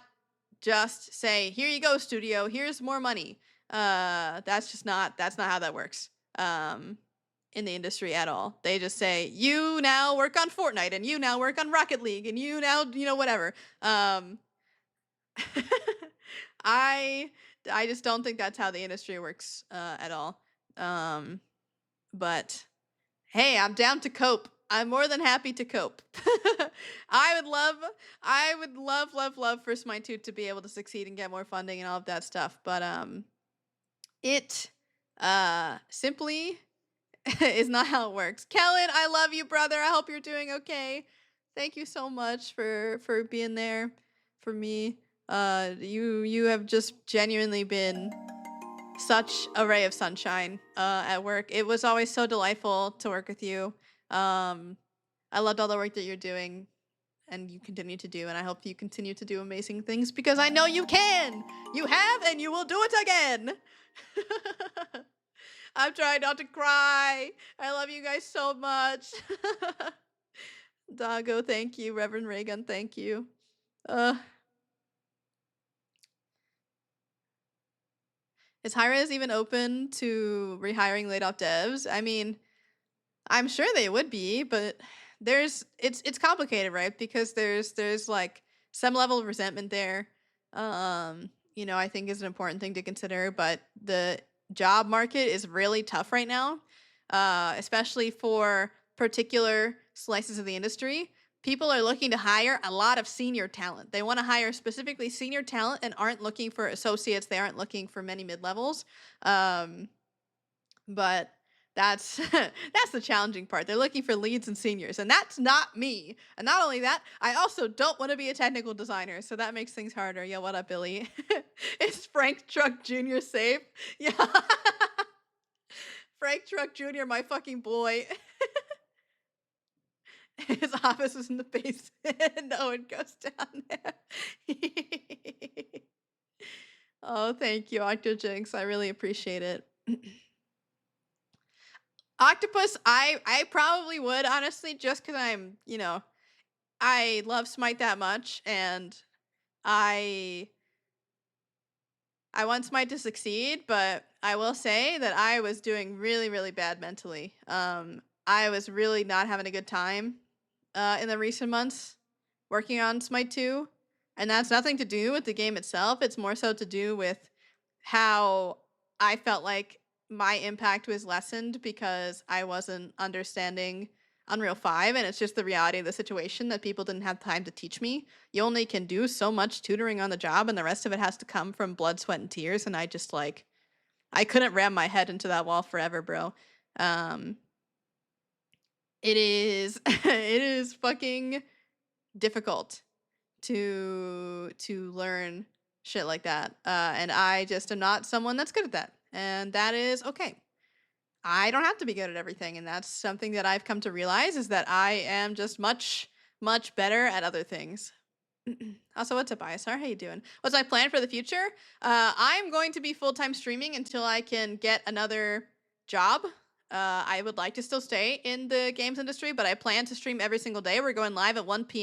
just say, here you go, studio, here's more money. That's not how that works in the industry at all. They just say, you now work on Fortnite, and you now work on Rocket League, and you now, whatever. I just don't think that's how the industry works at all. But hey, I'm down to cope. I'm more than happy to cope. I would love for Smite 2 to be able to succeed and get more funding and all of that stuff. But it simply is not how it works. Kellen, I love you, brother. I hope you're doing okay. Thank you so much for being there for me. You have just genuinely been such a ray of sunshine at work. It was always so delightful to work with you. I loved all the work that you're doing and you continue to do, and I hope you continue to do amazing things because I know you can. You have and you will do it again. I'm trying not to cry. I love you guys so much. Dago, thank you. Reverend Reagan, thank you. Is Hi-Rez even open to rehiring laid off devs? I mean, I'm sure they would be, but it's complicated, right? Because there's like some level of resentment there. I think is an important thing to consider, but the job market is really tough right now, especially for particular slices of the industry. People are looking to hire a lot of senior talent. They want to hire specifically senior talent and aren't looking for associates. They aren't looking for many mid-levels. But that's that's the challenging part. They're looking for leads and seniors, and that's not me. And not only that, I also don't want to be a technical designer, so that makes things harder. Yeah, what up, Billy? Is Frank Truck Jr. safe? Yeah. Frank Truck Jr., my fucking boy. His office is in the basement. No one goes down there. Oh, thank you, Octojinx. I really appreciate it. Octopus, I probably would, honestly, just because I love Smite that much, and I want Smite to succeed, but I will say that I was doing really, really bad mentally. I was really not having a good time in the recent months working on Smite 2, and that's nothing to do with the game itself. It's more so to do with how I felt like my impact was lessened because I wasn't understanding Unreal 5, and it's just the reality of the situation that people didn't have time to teach me. You only can do so much tutoring on the job, and the rest of it has to come from blood, sweat, and tears, and I just, I couldn't ram my head into that wall forever, bro. It is it is fucking difficult to learn shit like that. And I just am not someone that's good at that. And that is okay. I don't have to be good at everything, and that's something that I've come to realize is that I am just much, much better at other things. Also, what's up, ISR? How you doing? What's my plan for the future? I'm going to be full-time streaming until I can get another job. I would like to still stay in the games industry, but I plan to stream every single day. We're going live at 1 p.m.